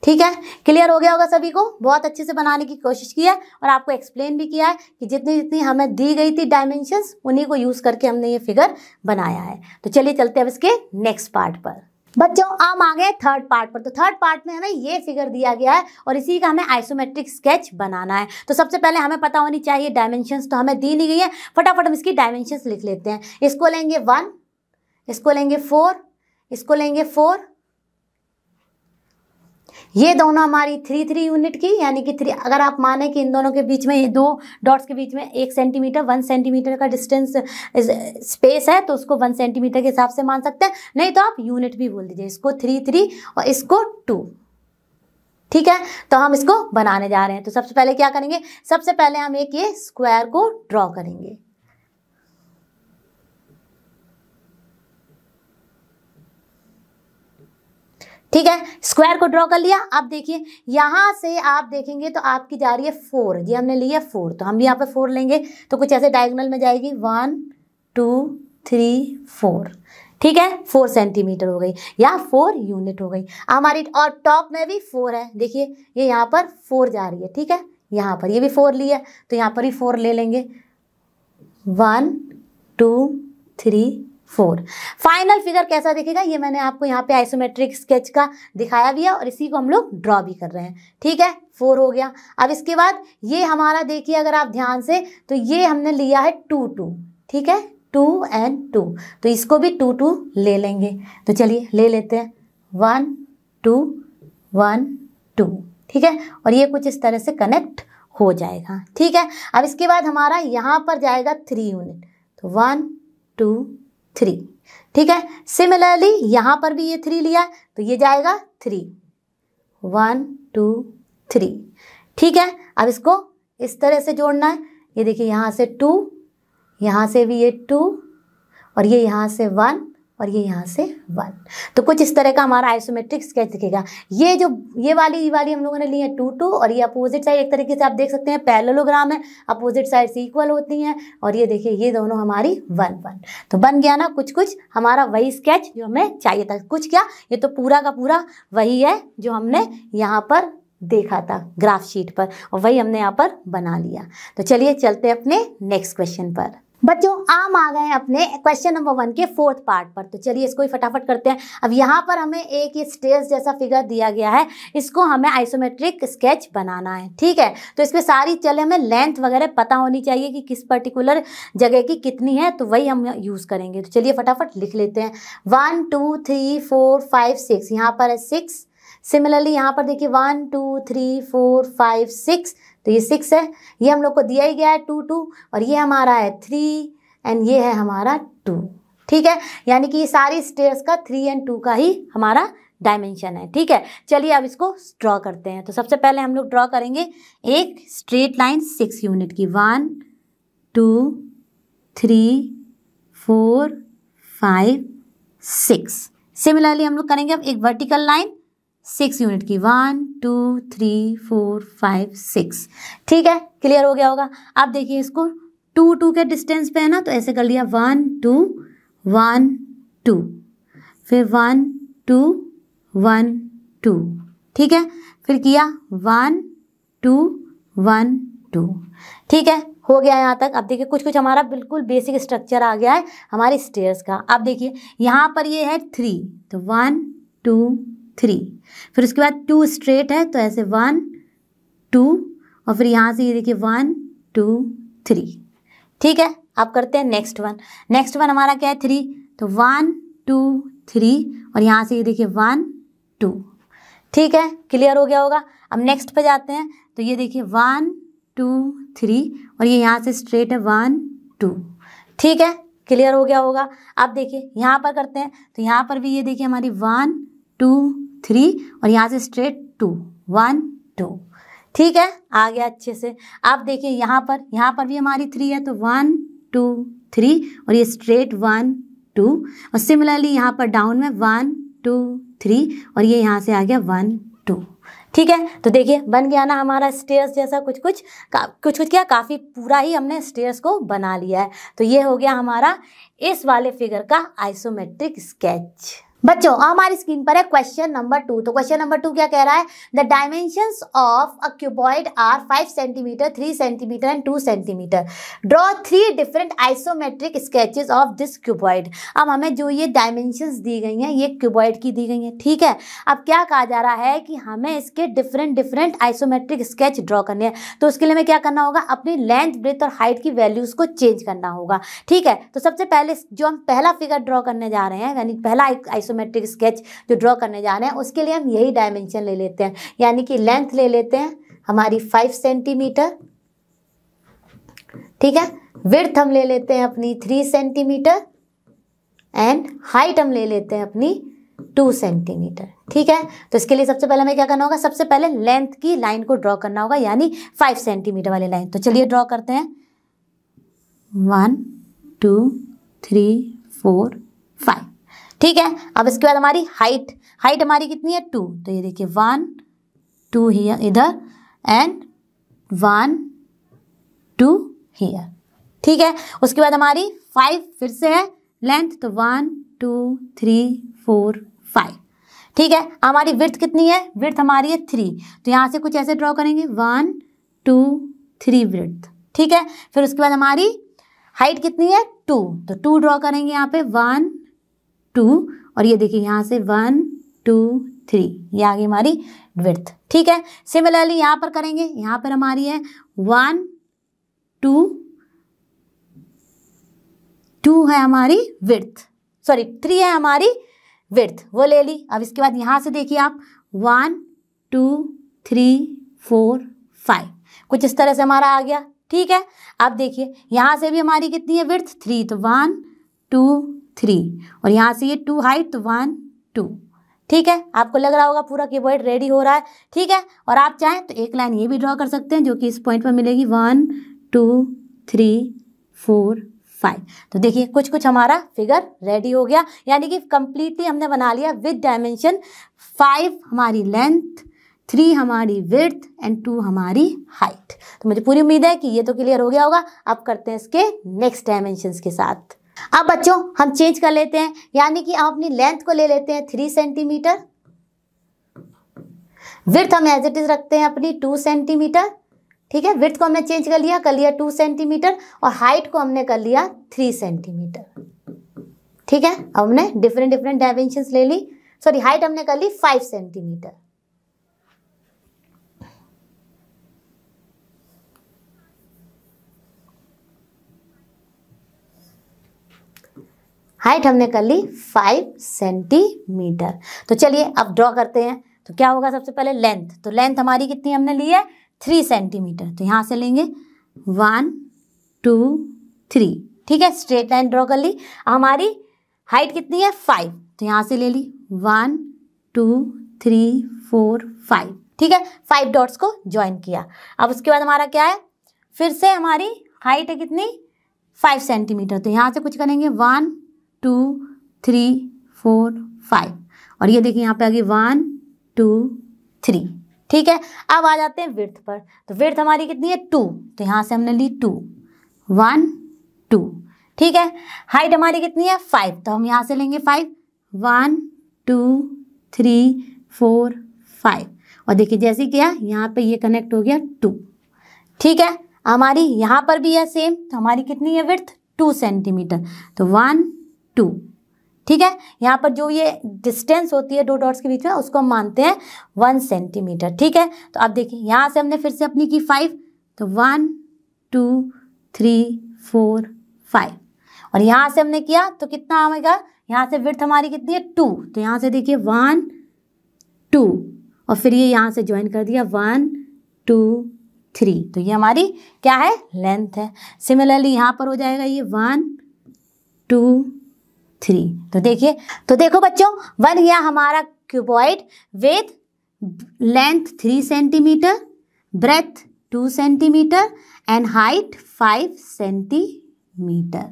ठीक है, क्लियर हो गया होगा सभी को। बहुत अच्छे से बनाने की कोशिश की है और आपको एक्सप्लेन भी किया है कि जितनी जितनी हमें दी गई थी डायमेंशंस, उन्हीं को यूज़ करके हमने ये फिगर बनाया है। तो चलिए चलते हैं अब इसके नेक्स्ट पार्ट पर। बच्चों हम आ गए थर्ड पार्ट पर। तो थर्ड पार्ट में हमें ये फिगर दिया गया है और इसी का हमें आइसोमेट्रिक स्केच बनाना है। तो सबसे पहले हमें पता होनी चाहिए डायमेंशंस, तो हमें दी नहीं गई है, फटाफट हम इसकी डायमेंशंस लिख लेते हैं। इसको लेंगे 1, इसको लेंगे 4, इसको लेंगे 4, ये दोनों हमारी 3 3 यूनिट की, यानी कि 3, अगर आप माने कि इन दोनों के बीच में, ये 2 डॉट्स के बीच में 1 सेंटीमीटर 1 सेंटीमीटर का डिस्टेंस स्पेस है, तो उसको 1 सेंटीमीटर के हिसाब से मान सकते हैं, नहीं तो आप यूनिट भी बोल दीजिए। इसको 3 3 और इसको 2, ठीक है, तो हम इसको बनाने जा रहे हैं। तो सबसे पहले क्या करेंगे, सबसे पहले हम एक ये स्क्वायर को ड्रॉ करेंगे, ठीक है, स्क्वायर को ड्रॉ कर लिया। अब देखिए यहाँ से आप देखेंगे तो आपकी जा रही है 4, ये हमने लिया 4, तो हम भी यहाँ पे 4 लेंगे, तो कुछ ऐसे डायगोनल में जाएगी 1 2 3 4, ठीक है, 4 सेंटीमीटर हो गई या 4 यूनिट हो गई हमारी। और टॉप में भी 4 है, देखिए ये यहाँ पर 4 जा रही है, ठीक है, यहाँ पर ये भी 4 ली है, तो यहाँ पर भी 4 ले लेंगे, 1 2 3 4। फाइनल फिगर कैसा दिखेगा ये मैंने आपको यहाँ पे आइसोमेट्रिक स्केच का दिखाया भी है और इसी को हम लोग ड्रॉ भी कर रहे हैं, ठीक है, 4 हो गया। अब इसके बाद ये हमारा देखिए अगर आप ध्यान से, तो ये हमने लिया है 2 2, ठीक है, 2 and 2, तो इसको भी 2 2 ले लेंगे। तो चलिए ले लेते हैं 1 2 1 2, ठीक है, और ये कुछ इस तरह से कनेक्ट हो जाएगा, ठीक है। अब इसके बाद हमारा यहाँ पर जाएगा 3 यूनिट, तो 1 2 3, ठीक है, सिमिलरली यहाँ पर भी ये 3 लिया है, तो ये जाएगा 3 1 2 3, ठीक है। अब इसको इस तरह से जोड़ना है, ये देखिए यहाँ से 2, यहाँ से भी ये 2 और ये यहाँ से 1 और ये यहाँ से 1, तो कुछ इस तरह का हमारा आइसोमेट्रिक स्केच दिखेगा। ये जो ये वाली हम लोगों ने ली है 2 2 और ये अपोजिट साइड एक तरीके से आप देख सकते हैं पैरेललोग्राम है, अपोजिट साइड से इक्वल होती हैं, और ये देखिए ये दोनों हमारी 1 1, तो बन गया ना कुछ कुछ हमारा वही स्केच जो हमें चाहिए था। कुछ क्या, ये तो पूरा का पूरा वही है जो हमने यहाँ पर देखा था ग्राफ शीट पर, और वही हमने यहाँ पर बना लिया। तो चलिए चलते हैं अपने नेक्स्ट क्वेश्चन पर। बच्चों हम आ गए अपने क्वेश्चन नंबर 1 के 4th पार्ट पर। तो चलिए इसको ही फटाफट करते हैं। अब यहाँ पर हमें एक ये स्टेज जैसा फिगर दिया गया है, इसको हमें आइसोमेट्रिक स्केच बनाना है, ठीक है। तो इसमें सारी चले हमें लेंथ वगैरह पता होनी चाहिए कि किस पर्टिकुलर जगह की कितनी है, तो वही हम यूज़ करेंगे। तो चलिए फटाफट लिख लेते हैं 1 2 3 4 5 6, यहाँ पर है 6। सिमिलरली यहाँ पर देखिए 1 2 3 4 5 6, तो ये 6 है, ये हम लोग को दिया ही गया है 2 2, और ये हमारा है 3 एंड ये है हमारा 2, ठीक है, यानी कि ये सारी स्टेयर्स का 3 और 2 का ही हमारा डायमेंशन है। ठीक है, चलिए अब इसको ड्रॉ करते हैं। तो सबसे पहले हम लोग ड्रॉ करेंगे एक स्ट्रेट लाइन 6 यूनिट की, 1 2 3 4 5 6। सिमिलरली हम लोग करेंगे अब एक वर्टिकल लाइन 6 यूनिट की, 1 2 3 4 5 6। ठीक है, क्लियर हो गया होगा। अब देखिए इसको 2 2 के डिस्टेंस पे है ना, तो ऐसे कर लिया 1 2 1 2, फिर 1 2 1 2। ठीक है, फिर किया 1 2 1 2। ठीक है, हो गया यहाँ तक। अब देखिए कुछ कुछ हमारा बिल्कुल बेसिक स्ट्रक्चर आ गया है हमारी स्टेयर्स का। अब देखिए यहाँ पर ये है 3, तो 1 2 3, फिर उसके बाद 2 स्ट्रेट है, तो ऐसे 1 2, और फिर यहाँ से ये देखिए 1 2 3। ठीक है, अब करते हैं नेक्स्ट वन। नेक्स्ट वन हमारा क्या है 3, तो 1 2 3, और यहाँ से ये देखिए 1 2। ठीक है, क्लियर हो गया होगा। अब नेक्स्ट पे जाते हैं, तो ये देखिए 1 2 3, और ये यहाँ से स्ट्रेट है 1 2। ठीक है, क्लियर हो गया होगा। अब देखिए यहाँ पर करते हैं, तो यहाँ पर भी ये देखिए हमारी 1 2 3, और यहाँ से स्ट्रेट 2 1 2। ठीक है, आ गया अच्छे से। अब देखिए यहाँ पर भी हमारी 3 है, तो 1 2 3, और ये स्ट्रेट 1 2, और सिमिलरली यहाँ पर डाउन में 1 2 3, और ये यहाँ से आ गया 1 2। ठीक है, तो देखिए बन गया ना हमारा स्टेयर्स जैसा कुछ कुछ क्या, काफ़ी पूरा ही हमने स्टेयर्स को बना लिया है। तो ये हो गया हमारा इस वाले फिगर का आइसोमेट्रिक स्केच। बच्चों हमारी स्क्रीन पर है क्वेश्चन नंबर 2। तो क्वेश्चन नंबर 2 क्या कह रहा है, the dimensions of a cuboid are 5 centimetre 3 centimetre and 2 centimetre. Draw 3 different isometric sketches of this cuboid. अब हमें जो ये डायमेंशंस दी गई हैं ये क्यूबॉइड की दी गई हैं। ठीक है, अब क्या कहा जा रहा है कि हमें इसके डिफरेंट आइसोमेट्रिक स्केच ड्रॉ करने हैं। तो उसके लिए हमें क्या करना होगा, अपनी लेंथ ब्रेथ और हाइट की वैल्यूज को चेंज करना होगा। ठीक है, तो सबसे पहले जो हम पहला फिगर ड्रॉ करने जा रहे हैं, यानी पहला आइसोमेट्रिक स्केच जो ड्रॉ करने जा रहे हैं, उसके लिए हम यही डायमेंशन ले लेते हैं। यानी कि लेंथ ले लेते हैं हमारी 5 सेंटीमीटर। ठीक है, विड्थ हम ले लेते हैं अपनी 3 सेंटीमीटर एंड हाइट हम ले लेते हैं अपनी 2 सेंटीमीटर। ठीक है, तो इसके लिए सबसे पहले हमें क्या करना होगा, सबसे पहले लेंथ की लाइन को ड्रॉ करना होगा, यानी 5 सेंटीमीटर वाली लाइन। तो चलिए ड्रॉ करते हैं, 1 2 3 4 5। ठीक है, अब इसके बाद हमारी हाइट हमारी कितनी है 2, तो ये देखिए 1 2 हियर इधर एंड 1 2 हियर। ठीक है, उसके बाद हमारी 5 फिर से है लेंथ, तो 1 2 3 4 5। ठीक है, हमारी विड्थ कितनी है, विड्थ हमारी है 3, तो यहाँ से कुछ ऐसे ड्रॉ करेंगे 1 2 3 विड्थ। ठीक है, फिर उसके बाद हमारी हाइट कितनी है 2, तो 2 ड्रॉ करेंगे यहाँ पे 1 2, और ये देखिए यहाँ से 1 2 3, ये आ गई हमारी विड्थ। ठीक है, सिमिलरली यहाँ पर करेंगे, यहाँ पर हमारी है 1 2 2 है हमारी विड्थ, सॉरी 3 है हमारी विड्थ, वो ले ली। अब इसके बाद यहाँ से देखिए आप 1 2 3 4 5, कुछ इस तरह से हमारा आ गया। ठीक है, अब देखिए यहाँ से भी हमारी कितनी है विड्थ 3, तो 1 2 3, और यहाँ से ये 2 हाइट, तो 1 2। ठीक है, आपको लग रहा होगा पूरा कीबोर्ड रेडी हो रहा है। ठीक है, और आप चाहें तो एक लाइन ये भी ड्रॉ कर सकते हैं, जो कि इस पॉइंट पर मिलेगी 1 2 3 4 5। तो देखिए कुछ कुछ हमारा फिगर रेडी हो गया, यानी कि कंप्लीटली हमने बना लिया विद डायमेंशन 5 हमारी लेंथ, 3 हमारी विड्थ एंड 2 हमारी हाइट। तो मुझे पूरी उम्मीद है कि ये तो क्लियर हो गया होगा। अब करते हैं इसके नेक्स्ट डायमेंशंस के साथ। अब बच्चों हम चेंज कर लेते हैं, यानी कि हम अपनी लेंथ को ले लेते हैं 3 सेंटीमीटर, विड्थ हम एज इट इज रखते हैं अपनी 2 सेंटीमीटर। ठीक है, विड्थ को हमने चेंज कर लिया 2 सेंटीमीटर, और हाइट को हमने कर लिया 3 सेंटीमीटर। ठीक है, अब हमने डिफरेंट डायमेंशंस ले ली, सॉरी हाइट हमने कर ली 5 सेंटीमीटर। हाइट हमने कर ली 5 सेंटीमीटर। तो चलिए अब ड्रॉ करते हैं। तो क्या होगा, सबसे पहले लेंथ, तो लेंथ हमारी कितनी हमने ली है 3 सेंटीमीटर, तो यहाँ से लेंगे 1 2 3। ठीक है, स्ट्रेट लाइन ड्रॉ कर ली। हमारी हाइट कितनी है 5, तो यहाँ से ले ली 1 2 3 4 5, ठीक है, 5 डॉट्स को ज्वाइन किया। अब उसके बाद हमारा क्या है, फिर से हमारी हाइट है कितनी 5 सेंटीमीटर, तो यहाँ से कुछ करेंगे 1 2 3 4 5, और ये देखिए यहाँ पे आ गई 1 2 3, ठीक है। अब आ जाते हैं विड्थ पर, तो विड्थ हमारी कितनी है 2, तो यहाँ से हमने ली 2 1 2, ठीक है। हाइट हमारी कितनी है 5, तो हम यहाँ से लेंगे 5 1 2 3 4 5, और देखिए जैसे किया यहाँ पे ये कनेक्ट हो गया 2, ठीक है। हमारी यहाँ पर भी है सेम, तो हमारी कितनी है विड्थ 2 सेंटीमीटर, तो 1 2, ठीक है। यहाँ पर जो ये डिस्टेंस होती है 2 डॉट्स के बीच में उसको हम मानते हैं 1 सेंटीमीटर, ठीक है। तो अब देखिए यहाँ से हमने फिर से अपनी की 5, तो 1 2 3 4 5, और यहाँ से हमने किया तो कितना आएगा, यहाँ से विड्थ हमारी कितनी है 2, तो यहाँ से देखिए 1 2, और फिर ये यहाँ से ज्वाइन कर दिया 1 2 3, तो ये हमारी क्या है लेंथ है। सिमिलरली यहाँ पर हो जाएगा ये 1 2 3, तो देखिए, तो देखो बच्चों बन गया हमारा cuboid with length 3 centimetre, breadth 2 centimetre and height 5 centimetre,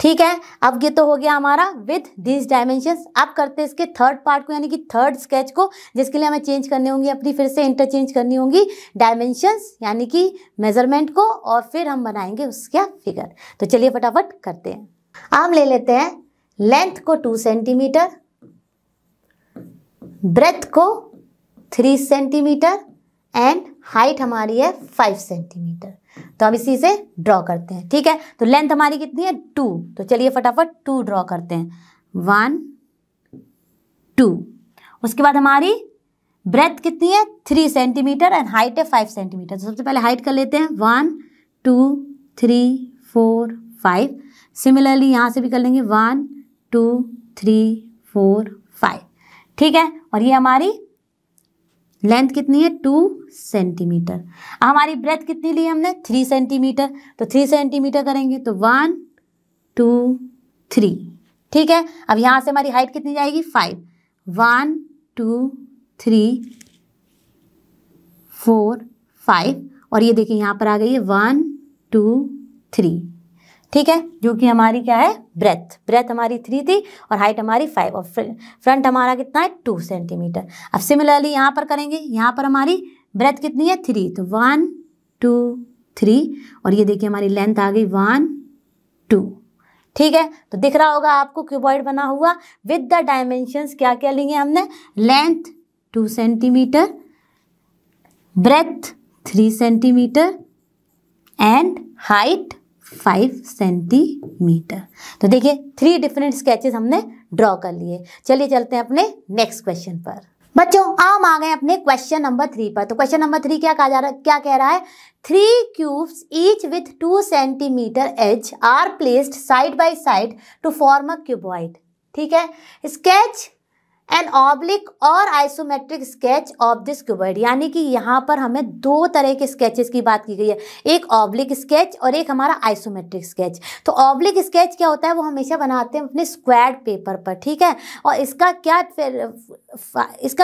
ठीक है। अब ये तो हो गया हमारा विथ दिस डायमेंशंस। अब करते हैं इसके थर्ड पार्ट को, यानी कि थर्ड स्केच को, जिसके लिए हमें चेंज करने होंगी अपनी, फिर से इंटरचेंज करनी होंगी डायमेंशंस यानी कि मेजरमेंट को, और फिर हम बनाएंगे उसका फिगर। तो चलिए फटाफट करते हैं। हम ले लेते हैं लेंथ को 2 सेंटीमीटर, ब्रेथ को 3 सेंटीमीटर एंड हाइट हमारी है 5 सेंटीमीटर। तो अब इसी से ड्रॉ करते हैं, ठीक है। तो लेंथ हमारी कितनी है 2, तो चलिए फटाफट 2 ड्रॉ करते हैं, 1 2। उसके बाद हमारी ब्रेथ कितनी है 3 सेंटीमीटर एंड हाइट है 5 सेंटीमीटर। तो सबसे पहले हाइट कर लेते हैं 1 2 3 4 5। सिमिलरली यहाँ से भी कर लेंगे 1 2 3 4 5, ठीक है। और ये हमारी लेंथ कितनी है 2 सेंटीमीटर। हमारी ब्रेथ कितनी ली हमने 3 सेंटीमीटर, तो 3 सेंटीमीटर करेंगे तो 1 2 3, ठीक है। अब यहाँ से हमारी हाइट कितनी जाएगी 5, 1 2 3 4 5, और ये देखिए यहाँ पर आ गई है 1 2 3, ठीक है, जो कि हमारी क्या है ब्रेथ हमारी 3 थी और हाइट हमारी 5, और फ्रंट हमारा कितना है 2 सेंटीमीटर। अब सिमिलरली यहाँ पर करेंगे, यहाँ पर हमारी ब्रेथ कितनी है 3, तो 1 2 3, और ये देखिए हमारी लेंथ आ गई 1 2, ठीक है। तो दिख रहा होगा आपको क्यूबॉइड बना हुआ विद द डायमेंशंस। क्या क्या लिए हमने, length 2 centimetre, breadth 3 centimetre and height 5 centimetre. तो देखिए 3 डिफरेंट स्केचेस हमने ड्रॉ कर लिए। चलिए चलते हैं अपने नेक्स्ट क्वेश्चन पर। बच्चों हम आ गए अपने क्वेश्चन नंबर 3 पर। तो क्वेश्चन नंबर 3 क्या कह रहा है, 3 cubes each with 2 centimetre edge are placed side by side to form a cuboid, ठीक है। स्केच एन ऑब्लिक और isometric sketch of this cuboid, यानी कि यहाँ पर हमें 2 तरह के स्केचेस की बात की गई है, एक ऑब्लिक स्केच और एक हमारा आइसोमेट्रिक स्केच। तो ऑब्लिक स्केच क्या होता है, वो हमेशा बनाते हैं अपने स्क्वायर्ड पेपर पर, ठीक है। और इसका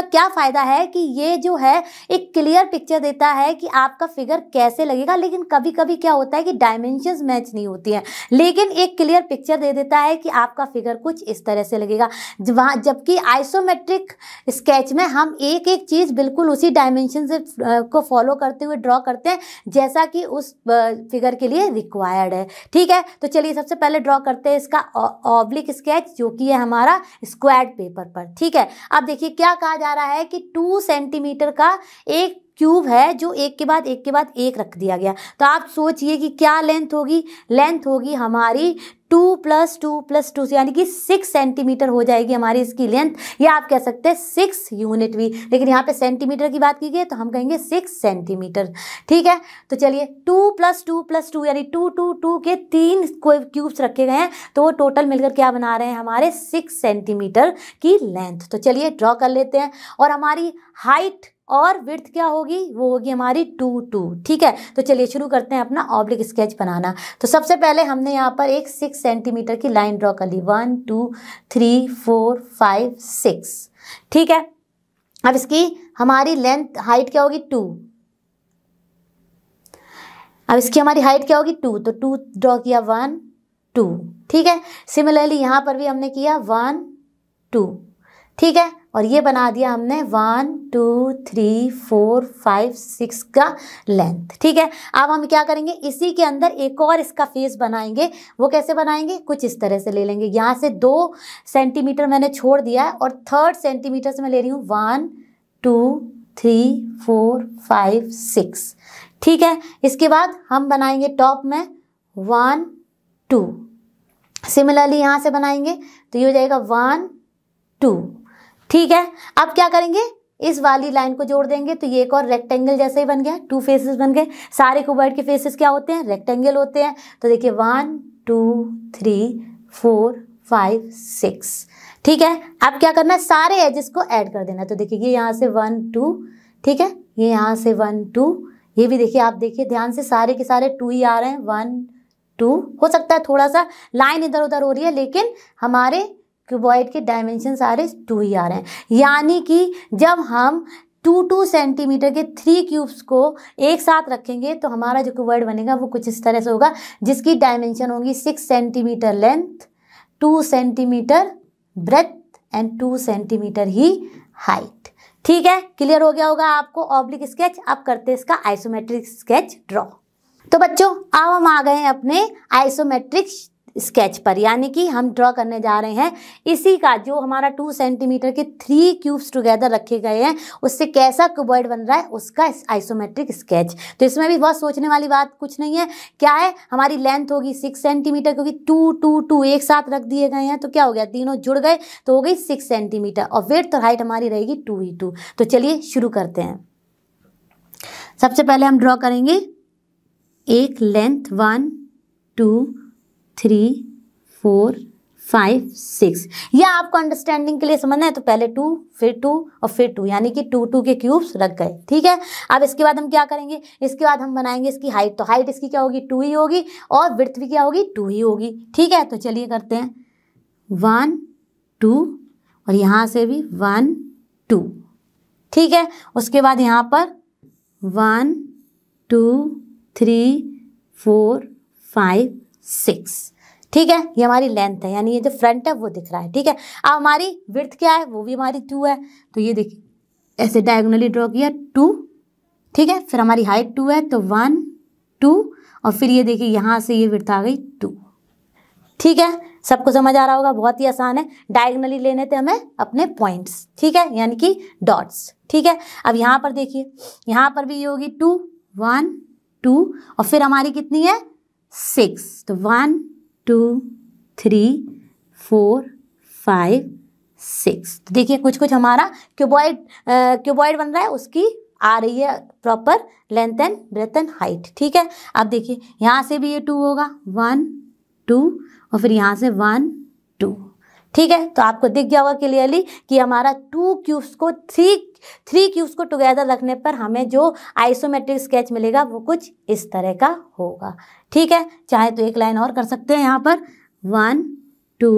क्या फ़ायदा है कि ये जो है एक क्लियर पिक्चर देता है कि आपका फिगर कैसे लगेगा। लेकिन कभी कभी क्या होता है कि डायमेंशंस मैच नहीं होती हैं, लेकिन एक क्लियर पिक्चर दे देता है कि आपका फिगर कुछ इस तरह से लगेगा। जबकि आइसोमेट्रिक स्केच में हम एक एक चीज़ बिल्कुल उसी डायमेंशन से को फॉलो करते हुए ड्रॉ करते हैं जैसा कि उस फिगर के लिए रिक्वायर्ड है, ठीक है। तो चलिए सबसे पहले ड्रॉ करते हैं इसका ऑब्लिक स्केच, जो कि है हमारा स्क्वायर्ड पेपर पर, ठीक है। अब देखिए क्या कहा जा रहा है कि 2 सेंटीमीटर का एक क्यूब है जो एक के बाद एक रख दिया गया। तो आप सोचिए कि क्या लेंथ होगी, लेंथ होगी हमारी 2 + 2 + 2, यानी कि 6 सेंटीमीटर हो जाएगी हमारी इसकी लेंथ, या आप कह सकते हैं 6 यूनिट भी, लेकिन यहाँ पे सेंटीमीटर की बात की गई तो हम कहेंगे 6 सेंटीमीटर, ठीक है। तो चलिए 2 + 2 + 2 यानी 2 2 2 के 3 क्यूब्स रखे गए हैं, तो वो टोटल मिलकर क्या बना रहे हैं हमारे 6 सेंटीमीटर की लेंथ। तो चलिए ड्रॉ कर लेते हैं। और हमारी हाइट और विड्थ क्या होगी, वो होगी हमारी 2 2, ठीक है। तो चलिए शुरू करते हैं अपना ऑब्लिक स्केच बनाना। तो सबसे पहले हमने यहाँ पर एक 6 सेंटीमीटर की लाइन ड्रॉ कर ली, 1 2 3 4 5 6, ठीक है। अब इसकी हमारी लेंथ हाइट क्या होगी 2, अब इसकी हमारी हाइट क्या होगी 2, तो 2 ड्रॉ किया 1 2, ठीक है। सिमिलरली यहाँ पर भी हमने किया 1 2, ठीक है, और ये बना दिया हमने 1 2 3 4 5 6 का लेंथ, ठीक है। अब हम क्या करेंगे, इसी के अंदर एक और इसका फेस बनाएंगे। वो कैसे बनाएंगे, कुछ इस तरह से ले लेंगे। यहाँ से 2 सेंटीमीटर मैंने छोड़ दिया है और 3rd सेंटीमीटर से मैं ले रही हूँ 1 2 3 4 5 6, ठीक है। इसके बाद हम बनाएंगे टॉप में 1 2, सिमिलरली यहाँ से बनाएंगे तो ये हो जाएगा 1 2, ठीक है। अब क्या करेंगे, इस वाली लाइन को जोड़ देंगे तो ये एक और रेक्टेंगल जैसे ही बन गया, 2 फेसेस बन गए। सारे क्यूबॉइड के फेसेस क्या होते हैं, रेक्टेंगल होते हैं। तो देखिए 1 2 3 4 5 6, ठीक है। अब क्या करना है, सारे एजेस को ऐड कर देना। तो देखिए ये यहाँ से 1 2, ठीक है, ये यहाँ से 1 2, ये भी देखिए, आप देखिए ध्यान से सारे के सारे 2 ही आ रहे हैं, 1 2। हो सकता है थोड़ा सा लाइन इधर उधर हो रही है, लेकिन हमारे क्यूबॉइड के डायमेंशन सारे 2 ही आ रहे हैं। यानी कि जब हम 2 सेंटीमीटर के 3 क्यूब्स को एक साथ रखेंगे तो हमारा जो क्यूबॉइड बनेगा वो कुछ इस तरह से होगा, जिसकी डायमेंशन होगी 6 centimetre length, 2 centimetre breath and 2 centimetre he height, ठीक है। क्लियर हो गया होगा आपको ऑब्लिक स्केच। अब करते हैं इसका आइसोमेट्रिक स्केच ड्रॉ। तो बच्चों अब हम आ गए हैं अपने आइसोमेट्रिक स्केच पर, यानी कि हम ड्रॉ करने जा रहे हैं इसी का जो हमारा 2 सेंटीमीटर के 3 क्यूब्स टुगेदर रखे गए हैं, उससे कैसा क्यूबॉइड बन रहा है उसका आइसोमेट्रिक स्केच। तो इसमें भी बहुत सोचने वाली बात कुछ नहीं है। क्या है, हमारी लेंथ होगी 6 सेंटीमीटर, क्योंकि 2 2 2 एक साथ रख दिए गए हैं तो क्या हो गया, तीनों जुड़ गए तो हो गई 6 सेंटीमीटर, और विड्थ और हाइट हमारी रहेगी 2 ही 2। तो चलिए शुरू करते हैं। सबसे पहले हम ड्रॉ करेंगे एक लेंथ 1 2 3 4 5 6। यह आपको अंडरस्टैंडिंग के लिए समझना है तो पहले 2 फिर 2 और फिर 2, यानी कि 2 2 के क्यूब्स रख गए, ठीक है। अब इसके बाद हम क्या करेंगे, इसके बाद हम बनाएंगे इसकी हाइट। तो हाइट इसकी क्या होगी, 2 ही होगी, और विड्थ भी क्या होगी, 2 ही होगी, ठीक है। तो चलिए करते हैं 1 2 और यहाँ से भी 1 2, ठीक है। उसके बाद यहाँ पर 1 2 3 4 5 6, ठीक है। ये हमारी लेंथ है, यानी ये जो फ्रंट है वो दिख रहा है, ठीक है। अब हमारी विड्थ क्या है, वो भी हमारी 2 है। तो ये देखिए ऐसे डायगोनली ड्रॉ किया 2, ठीक है। फिर हमारी हाइट 2 है तो 1 2, और फिर ये देखिए यहाँ से ये विड्थ आ गई 2, ठीक है। सबको समझ आ रहा होगा, बहुत ही आसान है। डायगोनली लेने थे हमें अपने पॉइंट्स, ठीक है, यानी कि डॉट्स, ठीक है। अब यहाँ पर देखिए, यहाँ पर भी ये होगी 2 1 2, और फिर हमारी कितनी है 6, तो 1 2 3 4 5 6। तो देखिए कुछ कुछ हमारा क्यूबॉइड बन रहा है, उसकी आ रही है proper length and breadth and height, ठीक है। अब देखिए यहाँ से भी ये 2 होगा, 1 2, और फिर यहाँ से 1 2, ठीक है। तो आपको दिख गया होगा क्लियरली कि हमारा 2 क्यूब्स को 3 क्यूब्स को टुगेदर रखने पर हमें जो आइसोमेट्रिक स्केच मिलेगा वो कुछ इस तरह का होगा, ठीक है। चाहे तो एक लाइन और कर सकते हैं यहाँ पर 1 2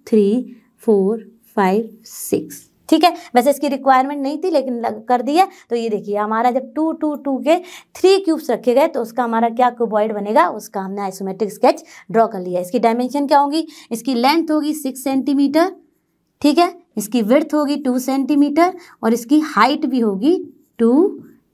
3 4 5 6, ठीक है। वैसे इसकी रिक्वायरमेंट नहीं थी लेकिन कर दी है। तो ये देखिए हमारा जब 2 2 2 के 3 क्यूब्स रखे गए तो उसका हमारा क्या क्यूबॉइड बनेगा, उसका हमने आइसोमेट्रिक स्केच ड्रॉ कर लिया। इसकी डायमेंशन क्या होगी, इसकी लेंथ होगी 6 सेंटीमीटर, ठीक है। इसकी विड्थ होगी 2 सेंटीमीटर और इसकी हाइट भी होगी 2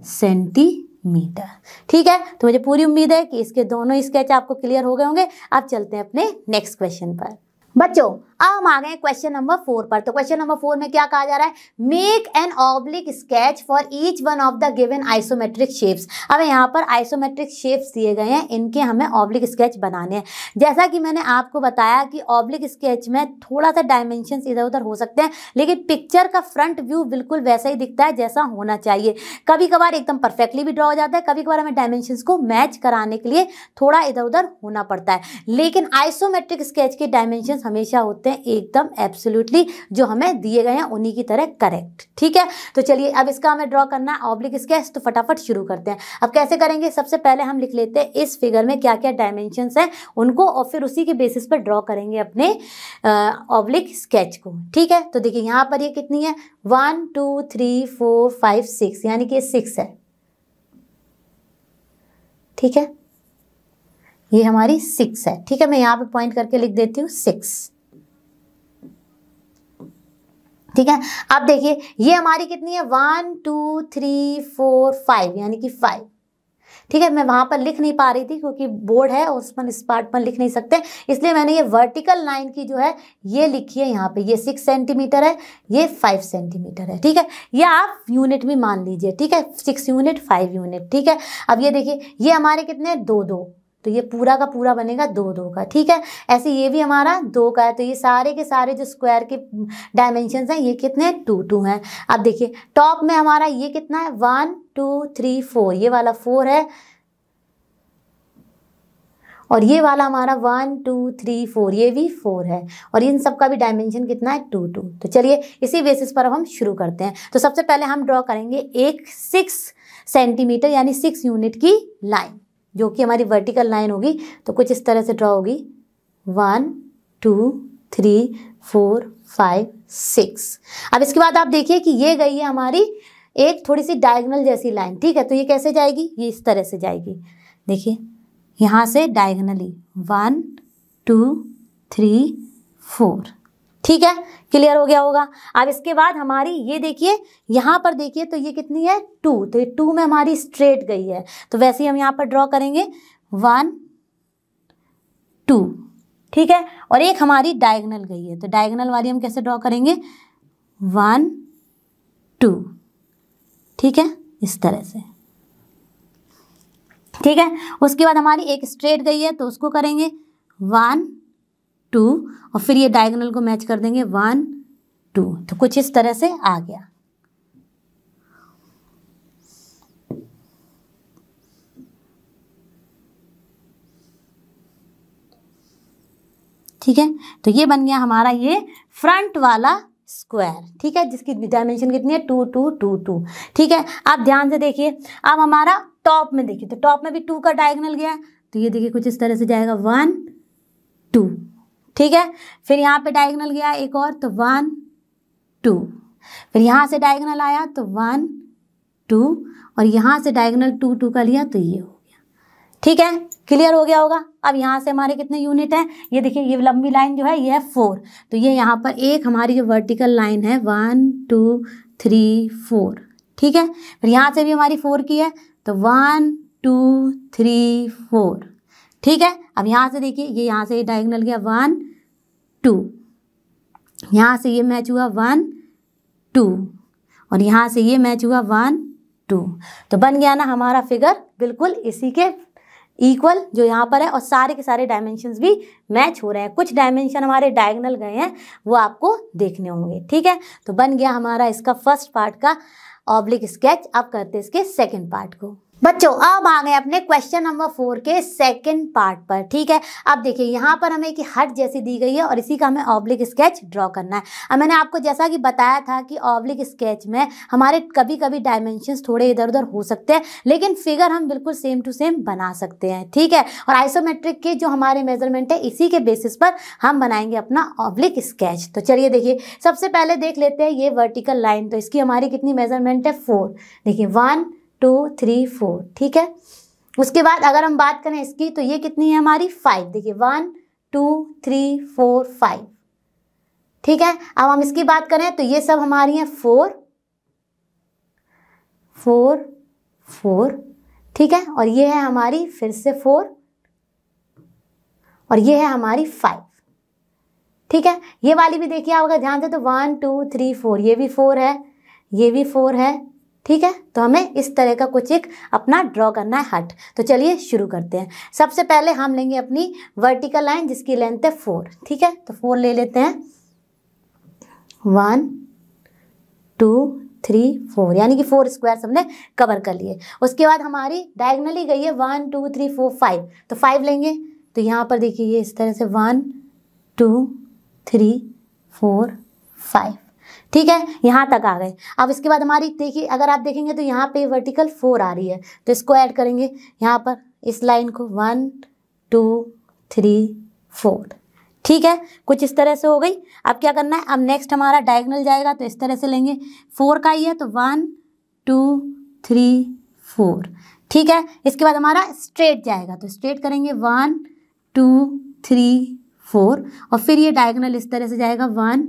सेंटीमीटर, ठीक है। तो मुझे पूरी उम्मीद है कि इसके दोनों स्केच आपको क्लियर हो गए होंगे। अब चलते हैं अपने नेक्स्ट क्वेश्चन पर। बच्चों अब हम आ गए क्वेश्चन नंबर 4 पर। तो क्वेश्चन नंबर 4 में क्या कहा जा रहा है, make an oblique sketch for each one of the given isometric shapes. अब यहाँ पर आइसोमेट्रिक शेप्स दिए गए हैं, इनके हमें ऑब्लिक स्केच बनाने हैं। जैसा कि मैंने आपको बताया कि ऑब्लिक स्केच में थोड़ा सा डायमेंशंस इधर उधर हो सकते हैं, लेकिन पिक्चर का फ्रंट व्यू बिल्कुल वैसा ही दिखता है जैसा होना चाहिए। कभी कभार एकदम परफेक्टली भी ड्रॉ हो जाता है, कभी कभार हमें डायमेंशंस को मैच कराने के लिए थोड़ा इधर उधर होना पड़ता है, लेकिन आइसोमेट्रिक स्केच के डायमेंशंस हमेशा होते हैं हैं एकदम एब्सोल्युटली जो हमें दिए गए हैं उन्हीं की तरह करेक्ट। ठीक है, तो चलिए अब इसका हमें ड्रॉ करना है ऑब्लिक स्केच, तो फटाफट शुरू करते हैं। अब कैसे करेंगे, सबसे पहले हम लिख लेते हैं इस फिगर में क्या क्या डायमेंशंस हैं उनको, और फिर उसी के बेसिस पर ड्रॉ करेंगे अपने ऑब्लिक स्केच को। ठीक है, तो देखिए यहाँ पर ये कितनी है, 1 2 3 4 5 6, यानी कि 6 है। ठीक है, ये हमारी 6 है। ठीक है, मैं यहाँ पे पॉइंट करके लिख देती हूँ 6। ठीक है, अब देखिए ये हमारी कितनी है, 1 2 3 4 5, यानी कि 5। ठीक है, मैं वहां पर लिख नहीं पा रही थी क्योंकि बोर्ड है और उस पर इस पार्ट पर लिख नहीं सकते, इसलिए मैंने ये वर्टिकल लाइन की जो है ये लिखी है यहाँ पे। ये 6 सेंटीमीटर है, ये 5 सेंटीमीटर है। ठीक है, ये आप यूनिट भी मान लीजिए। ठीक है, 6 यूनिट 5 यूनिट। ठीक है, अब ये देखिए ये हमारे कितने हैं, 2 2, तो ये पूरा का पूरा बनेगा 2 2 का। ठीक है, ऐसे ये भी हमारा 2 का है, तो ये सारे के सारे जो स्क्वायर के डायमेंशंस हैं ये कितने हैं, 2 2 हैं। अब देखिए टॉप में हमारा ये कितना है, 1 2 3 4, ये वाला 4 है, और ये वाला हमारा 1 2 3 4, ये भी 4 है, और इन सब का भी डायमेंशन कितना है, 2 2। तो चलिए इसी बेसिस पर अब हम शुरू करते हैं। तो सबसे पहले हम ड्रॉ करेंगे एक 6 सेंटीमीटर यानी 6 यूनिट की लाइन, जो कि हमारी वर्टिकल लाइन होगी। तो कुछ इस तरह से ड्रॉ होगी, 1 2 3 4 5 6। अब इसके बाद आप देखिए कि ये गई है हमारी एक थोड़ी सी डायगोनल जैसी लाइन। ठीक है, तो ये कैसे जाएगी, ये इस तरह से जाएगी। देखिए यहाँ से डायगोनली 1 2 3 4। ठीक है, क्लियर हो गया होगा। अब इसके बाद हमारी ये देखिए यहाँ पर देखिए तो ये कितनी है, 2, तो ये 2 में हमारी स्ट्रेट गई है, तो वैसे ही हम यहाँ पर ड्रॉ करेंगे 1 2। ठीक है, और एक हमारी डायगोनल गई है, तो डायगोनल वाली हम कैसे ड्रॉ करेंगे, 1 2। ठीक है, इस तरह से। ठीक है, उसके बाद हमारी एक स्ट्रेट गई है, तो उसको करेंगे 1 2, और फिर ये डायगोनल को मैच कर देंगे 1 2, तो कुछ इस तरह से आ गया। ठीक है, तो ये बन गया हमारा ये फ्रंट वाला स्क्वायर। ठीक है, जिसकी डायमेंशन कितनी है, 2 2 2 2। ठीक है, आप ध्यान से देखिए, अब हमारा टॉप में देखिए, तो टॉप में भी 2 का डायगोनल गया, तो ये देखिए कुछ इस तरह से जाएगा 1 2। ठीक है, फिर यहाँ पे डायगोनल गया एक और, तो 1 2, फिर यहाँ से डायगोनल आया तो 1 2, और यहाँ से डायगोनल 2 2 का लिया, तो ये हो गया। ठीक है, क्लियर हो गया होगा। अब यहाँ से हमारे कितने यूनिट हैं, ये देखिए ये लंबी लाइन जो है ये है 4, तो ये यहाँ पर एक हमारी जो वर्टिकल लाइन है 1 2 3 4। ठीक है, फिर यहाँ से भी हमारी 4 की है, तो 1 2 3 4। ठीक है, अब यहाँ से देखिए ये यहाँ से डायगोनल गया 1 2, यहाँ से ये मैच हुआ 1 2, और यहाँ से ये मैच हुआ 1 2, तो बन गया ना हमारा फिगर बिल्कुल इसी के इक्वल जो यहाँ पर है, और सारे के सारे डायमेंशंस भी मैच हो रहे हैं। कुछ डायमेंशन हमारे डायगोनल गए हैं, वो आपको देखने होंगे। ठीक है, तो बन गया हमारा इसका फर्स्ट पार्ट का ऑब्लिक स्केच। अब करते हैं इसके सेकंड पार्ट को। बच्चों अब आ गए अपने क्वेश्चन नंबर 4 के सेकंड पार्ट पर। ठीक है, अब देखिए यहाँ पर हमें कि हट जैसी दी गई है और इसी का हमें ऑब्लिक स्केच ड्रॉ करना है। अब मैंने आपको जैसा कि बताया था कि ऑब्लिक स्केच में हमारे कभी कभी डायमेंशंस थोड़े इधर उधर हो सकते हैं, लेकिन फिगर हम बिल्कुल सेम टू सेम बना सकते हैं। ठीक है, और आइसोमेट्रिक के जो हमारे मेजरमेंट है इसी के बेसिस पर हम बनाएंगे अपना ऑब्लिक स्केच। तो चलिए देखिए सबसे पहले देख लेते हैं ये वर्टिकल लाइन, तो इसकी हमारी कितनी मेजरमेंट है, 4। देखिए 1 2 3 4। ठीक है, उसके बाद अगर हम बात करें इसकी तो ये कितनी है हमारी, 5। देखिए 1 2 3 4 5। ठीक है, अब हम इसकी बात करें तो ये सब हमारी हैं 4 4 4। ठीक है, और ये है हमारी फिर से 4, और ये है हमारी 5। ठीक है, ये वाली भी देखिए आप अगर ध्यान से तो 1 2 3 4, ये भी 4 है, ये भी 4 है। ठीक है, तो हमें इस तरह का कुछ एक अपना ड्रॉ करना है हट। तो चलिए शुरू करते हैं। सबसे पहले हम लेंगे अपनी वर्टिकल लाइन जिसकी लेंथ है 4। ठीक है, तो 4 ले लेते हैं, 1 2 3 4, यानी कि 4 स्क्वायर हमने कवर कर लिए। उसके बाद हमारी डायगोनली गई है 1 2 3 4 5, तो 5 लेंगे। तो यहाँ पर देखिए ये इस तरह से 1 2 3 4 5। ठीक है, यहाँ तक आ गए। अब इसके बाद हमारी देखिए, अगर आप देखेंगे तो यहाँ पे वर्टिकल 4 आ रही है, तो इसको ऐड करेंगे यहाँ पर इस लाइन को 1 2 3 4। ठीक है, कुछ इस तरह से हो गई। अब क्या करना है, अब नेक्स्ट हमारा डायगोनल जाएगा, तो इस तरह से लेंगे, 4 का ही है तो 1 2 3 4। ठीक है, इसके बाद हमारा स्ट्रेट जाएगा, तो स्ट्रेट करेंगे 1 2 3 4, और फिर ये डायगोनल इस तरह से जाएगा 1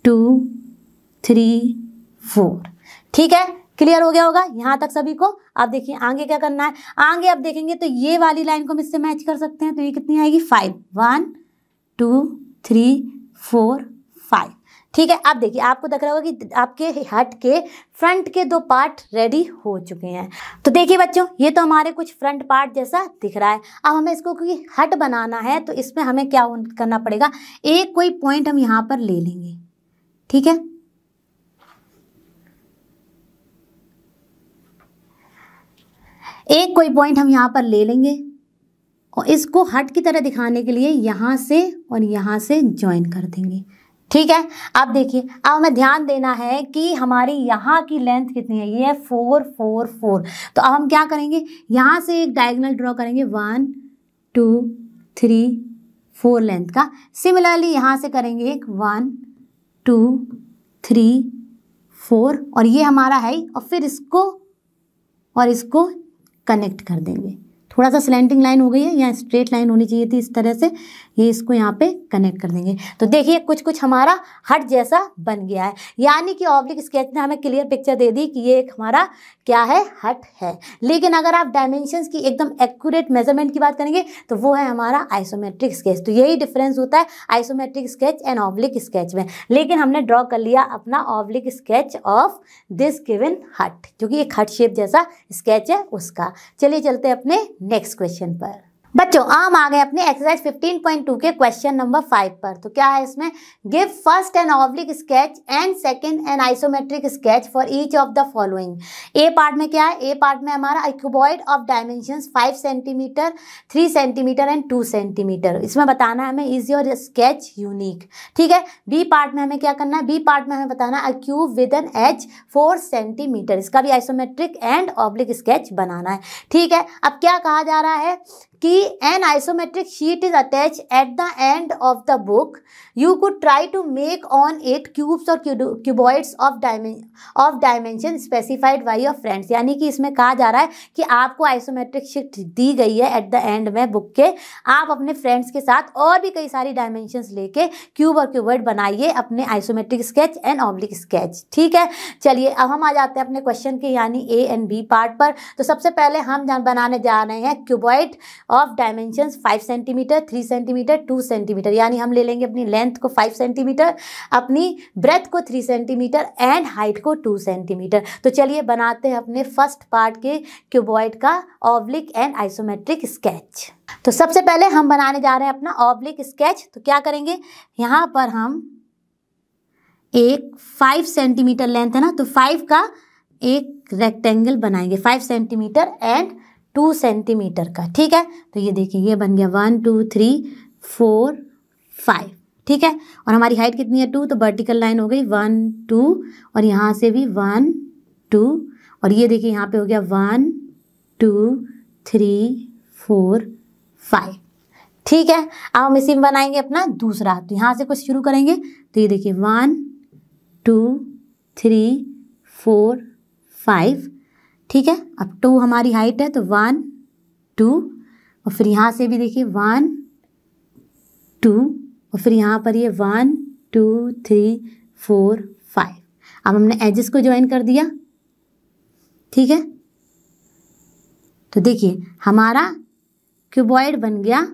2 3 4। ठीक है, क्लियर हो गया होगा यहाँ तक सभी को। अब देखिए आगे क्या करना है, आगे अब देखेंगे तो ये वाली लाइन को हम इससे मैच कर सकते हैं, तो ये कितनी आएगी 5, 1 2 3 4 5। ठीक है, अब देखिए आपको दिख रहा होगा कि आपके हट के फ्रंट के 2 पार्ट रेडी हो चुके हैं। तो देखिए बच्चों, ये तो हमारे कुछ फ्रंट पार्ट जैसा दिख रहा है। अब हमें इसको क्योंकि हट बनाना है, तो इसमें हमें क्या करना पड़ेगा, एक कोई पॉइंट हम यहाँ पर ले लेंगे। ठीक है, एक कोई पॉइंट हम यहाँ पर ले लेंगे, और इसको हट की तरह दिखाने के लिए यहाँ से और यहाँ से ज्वाइन कर देंगे। ठीक है, अब देखिए, अब हमें ध्यान देना है कि हमारी यहाँ की लेंथ कितनी है, ये है 4 4 4। तो अब हम क्या करेंगे, यहाँ से एक डायगोनल ड्रॉ करेंगे 1 2 3 4 लेंथ का। सिमिलरली यहाँ से करेंगे एक 1 2 3 4, और ये हमारा है, और फिर इसको और इसको कनेक्ट कर देंगे। थोड़ा सा स्लैंटिंग लाइन हो गई है, यहाँ स्ट्रेट लाइन होनी चाहिए थी, इस तरह से ये इसको यहाँ पे कनेक्ट कर देंगे। तो देखिए कुछ कुछ हमारा हट जैसा बन गया है, यानी कि ऑब्लिक स्केच ने हमें क्लियर पिक्चर दे दी कि ये एक हमारा क्या है, हट है। लेकिन अगर आप डायमेंशंस की एकदम एक्यूरेट मेजरमेंट की बात करेंगे तो वो है हमारा आइसोमेट्रिक स्केच। तो यही डिफरेंस होता है isometric sketch and oblique sketch में। लेकिन हमने ड्रॉ कर लिया अपना oblique sketch of this given हट, जो कि एक हट शेप जैसा स्केच है उसका। चलिए चलते हैं अपने नेक्स्ट क्वेश्चन पर। बच्चों हम आ गए अपने एक्सरसाइज 15.2 के क्वेश्चन नंबर 5 पर। तो क्या है इसमें, give first an oblique sketch and second an isometric sketch for each of the following. A part में क्या है, ए पार्ट में हमारा cuboid of dimensions 5 centimetre 3 centimetre and 2 centimetre. इसमें बताना है हमें इज योर स्केच यूनिक। ठीक है, बी पार्ट में हमें क्या करना है, बी पार्ट में हमें बताना है cube with an edge 4 centimetre. इसका भी आइसोमेट्रिक एंड ऑब्लिक स्केच बनाना है। ठीक है, अब क्या कहा जा रहा है कि an isometric sheet is attached at the end of the book. You could try to make on it cubes or cuboids of dimension specified by your friends. यानी कि इसमें कहा जा रहा है कि आपको आइसोमेट्रिक शीट दी गई है एट द एंड में बुक के, आप अपने फ्रेंड्स के साथ और भी कई सारी डायमेंशंस लेके क्यूब और क्यूबॉइड बनाइए अपने isometric sketch and oblique sketch. ठीक है, चलिए अब हम आ जाते हैं अपने क्वेश्चन के यानी ए एंड बी पार्ट पर। तो सबसे पहले हम बनाने जा रहे हैं cuboid of dimensions 5 centimetre 3 centimetre 2 centimetre, यानी हम ले लेंगे अपनी लेंथ को 5 सेंटीमीटर, अपनी ब्रेथ को 3 सेंटीमीटर एंड हाइट को 2 सेंटीमीटर। तो चलिए बनाते हैं अपने फर्स्ट पार्ट के क्यूबॉइड का ऑब्लिक एंड आइसोमेट्रिक स्केच। तो सबसे पहले हम बनाने जा रहे हैं अपना ऑब्लिक स्केच। तो क्या करेंगे, यहाँ पर हम एक 5 सेंटीमीटर लेंथ है ना, तो 5 का एक रेक्टेंगल बनाएंगे 5 सेंटीमीटर एंड 2 सेंटीमीटर का। ठीक है, तो ये देखिए ये बन गया 1 2 3 4 5। ठीक है, और हमारी हाइट कितनी है 2, तो वर्टिकल लाइन हो गई 1 2, और यहाँ से भी 1 2, और ये देखिए यहाँ पे हो गया 1 2 3 4 5। ठीक है, अब हम इसी में बनाएंगे अपना दूसरा। तो यहाँ से कुछ शुरू करेंगे, तो ये देखिए 1 2 3 4 5। ठीक है, अब 2 हमारी हाइट है तो 1 2, और फिर यहाँ से भी देखिए 1 2, और फिर यहाँ पर ये 1 2 3 4 5। अब हमने एजेस को ज्वाइन कर दिया। ठीक है, तो देखिए हमारा क्यूबॉइड बन गया,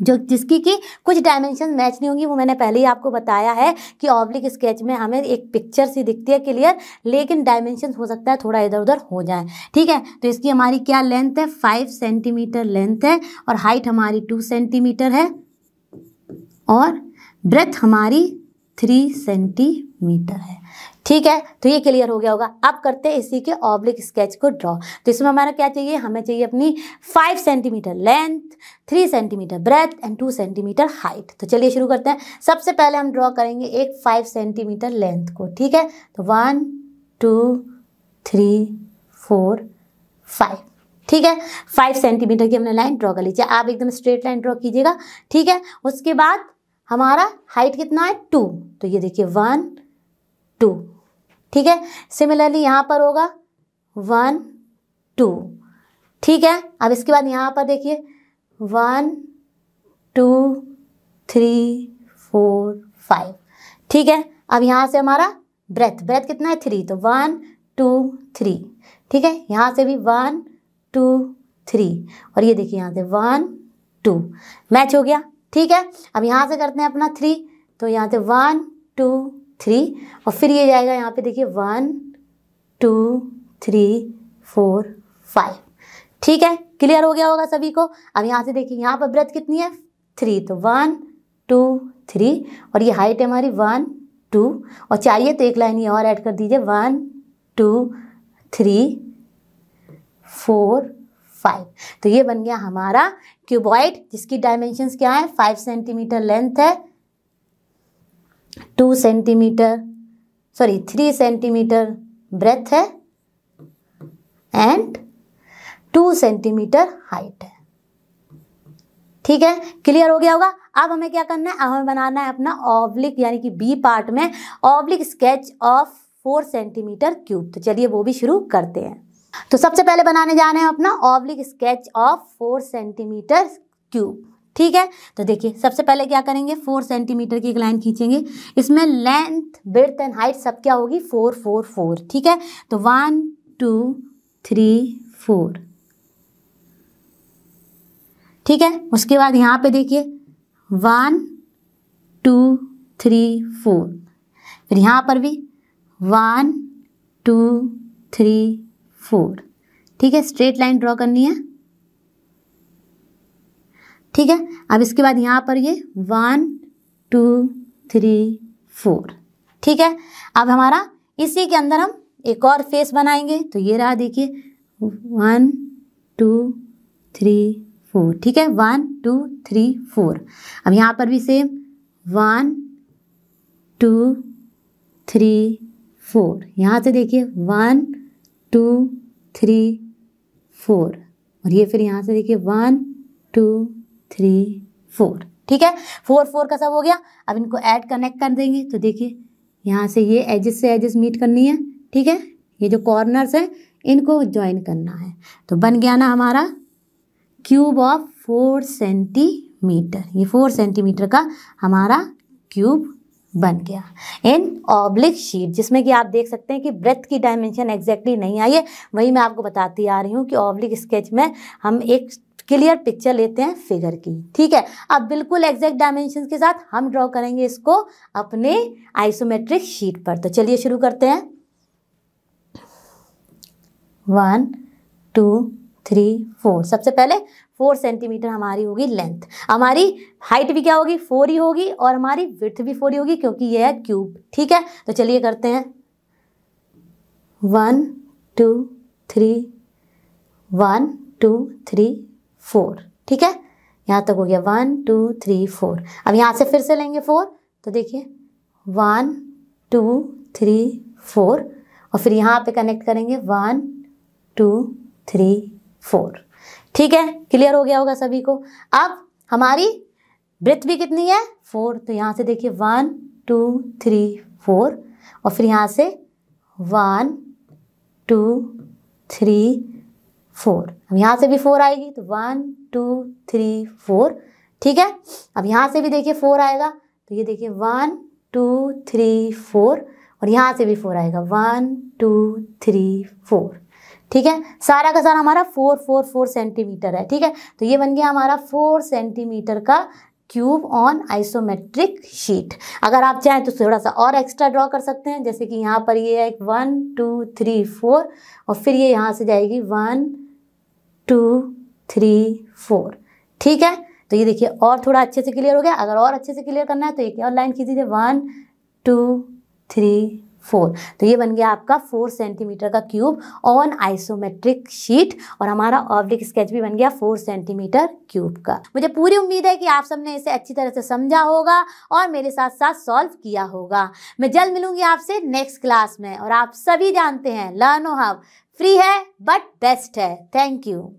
जो जिसकी कि कुछ डायमेंशन मैच नहीं होंगी। वो मैंने पहले ही आपको बताया है कि ऑब्लिक स्केच में हमें एक पिक्चर सी दिखती है क्लियर, लेकिन डायमेंशन हो सकता है थोड़ा इधर उधर हो जाए। ठीक है, तो इसकी हमारी क्या लेंथ है 5 सेंटीमीटर लेंथ है, और हाइट हमारी 2 सेंटीमीटर है, और ब्रेथ हमारी 3 सेंटीमीटर है। ठीक है, तो ये क्लियर हो गया होगा। अब करते हैं इसी के ऑब्लिक स्केच को ड्रॉ। तो इसमें हमारा क्या चाहिए, हमें चाहिए अपनी 5 centimetre length, 3 centimetre breath and 2 centimetre height. तो चलिए शुरू करते हैं। सबसे पहले हम ड्रॉ करेंगे एक 5 सेंटीमीटर लेंथ को। ठीक है, तो 1 2 3 4 5। ठीक है, 5 सेंटीमीटर की हमने लाइन ड्रॉ कर लीजिए। आप एकदम स्ट्रेट लाइन ड्रॉ कीजिएगा। ठीक है, उसके बाद हमारा हाइट कितना है 2, तो ये देखिए 1 2। ठीक है, सिमिलरली यहाँ पर होगा 1 2। ठीक है, अब इसके बाद यहाँ पर देखिए 1 2 3 4 5। ठीक है, अब यहाँ से हमारा ब्रेथ कितना है 3, तो 1 2 3। ठीक है, यहाँ से भी 1 2 3 और ये देखिए यहाँ से 1 2 मैच हो गया। ठीक है, अब यहाँ से करते हैं अपना 3, तो यहाँ से 1 2 3 और फिर ये जाएगा यहाँ पे देखिए 1 2 3 4 5। ठीक है, क्लियर हो गया होगा सभी को। अब यहाँ से देखिए यहाँ पर ब्रेथ कितनी है 3, तो 1 2 3 और ये हाइट है हमारी 1 2 और चाहिए तो एक लाइन ये और ऐड कर दीजिए 1 2 3 4 5। तो ये बन गया हमारा क्यूबॉइड जिसकी डायमेंशंस क्या है, 5 सेंटीमीटर लेंथ है, 3 सेंटीमीटर ब्रेथ है एंड 2 सेंटीमीटर हाइट है। ठीक है, क्लियर हो गया होगा। अब हमें क्या करना है, अब हमें बनाना है अपना ऑब्लिक यानी कि बी पार्ट में oblique sketch of 4 centimetre cube. तो चलिए वो भी शुरू करते हैं। तो सबसे पहले बनाने जा रहे हैं अपना oblique sketch of 4 centimetre cube. ठीक है, तो देखिए सबसे पहले क्या करेंगे, 4 सेंटीमीटर की एक लाइन खींचेंगे। इसमें लेंथ विड्थ एंड हाइट सब क्या होगी 4 4 4। ठीक है, तो 1 2 3 4। ठीक है, उसके बाद यहाँ पे देखिए 1 2 3 4, फिर यहाँ पर भी 1 2 3 4। ठीक है, स्ट्रेट लाइन ड्रॉ करनी है। ठीक है, अब इसके बाद यहाँ पर ये 1 2 3 4। ठीक है, अब हमारा इसी के अंदर हम एक और फेस बनाएंगे। तो ये रहा देखिए 1 2 3 4। ठीक है, 1 2 3 4। अब यहाँ पर भी सेम 1 2 3 4। यहाँ से देखिए 1 2 3 4 और ये फिर यहाँ से देखिए 1 2 3 4। ठीक है, 4 4 का सब हो गया। अब इनको ऐड कनेक्ट कर देंगे। तो देखिए यहाँ से ये एजेस से एजेस मीट करनी है। ठीक है, ये जो कॉर्नर्स हैं इनको ज्वाइन करना है। तो बन गया ना हमारा क्यूब ऑफ 4 सेंटीमीटर। ये 4 सेंटीमीटर का हमारा क्यूब बन गया इन ऑब्लिक शीट, जिसमें कि आप देख सकते हैं कि ब्रेथ की डायमेंशन एग्जैक्टली नहीं आई है। वही मैं आपको बताती आ रही हूँ कि ऑब्लिक स्केच में हम एक क्लियर पिक्चर लेते हैं फिगर की। ठीक है, अब बिल्कुल एग्जैक्ट डायमेंशन के साथ हम ड्रॉ करेंगे इसको अपने आइसोमेट्रिक शीट पर। तो चलिए शुरू करते हैं। 1 2 3 4। सबसे पहले 4 सेंटीमीटर हमारी होगी लेंथ। हमारी हाइट भी क्या होगी 4 ही होगी और हमारी विड्थ भी 4 ही होगी क्योंकि ये है क्यूब। ठीक है, तो चलिए करते हैं 1 2 3 1 2 3 4। ठीक है, यहाँ तक हो गया 1 2 3 4। अब यहाँ से फिर से लेंगे 4। तो देखिए 1 2 3 4 और फिर यहाँ पे कनेक्ट करेंगे 1 2 3 4। ठीक है, क्लियर हो गया होगा सभी को। अब हमारी ब्रेथ भी कितनी है 4, तो यहाँ से देखिए 1 2 3 4 और फिर यहाँ से 1 2 3 4। अब यहाँ से भी 4 आएगी तो 1 2 3 4। ठीक है, अब यहाँ से भी देखिए 4 आएगा तो ये देखिए 1 2 3 4 और यहाँ से भी 4 आएगा 1 2 3 4। ठीक है, सारा का सारा हमारा 4 4 4 सेंटीमीटर है। ठीक है, तो ये बन गया हमारा 4 सेंटीमीटर का क्यूब ऑन आइसोमेट्रिक शीट। अगर आप चाहें तो थोड़ा सा और एक्स्ट्रा ड्रॉ कर सकते हैं, जैसे कि यहाँ पर ये है 1 2 3 4 और फिर ये यहाँ से जाएगी 1 2 3 4। ठीक है, तो ये देखिए और थोड़ा अच्छे से क्लियर हो गया। अगर और अच्छे से क्लियर करना है तो एक और लाइन खींच दीजिए 1 2 3 4। तो ये बन गया आपका 4 सेंटीमीटर का क्यूब ऑन आइसोमेट्रिक शीट, और हमारा ऑब्लिक स्केच भी बन गया 4 सेंटीमीटर क्यूब का। मुझे पूरी उम्मीद है कि आप सबने इसे अच्छी तरह से समझा होगा और मेरे साथ साथ सॉल्व किया होगा। मैं जल्द मिलूंगी आपसे नेक्स्ट क्लास में, और आप सभी जानते हैं लर्नो हब फ्री है बट बेस्ट है। Thank you.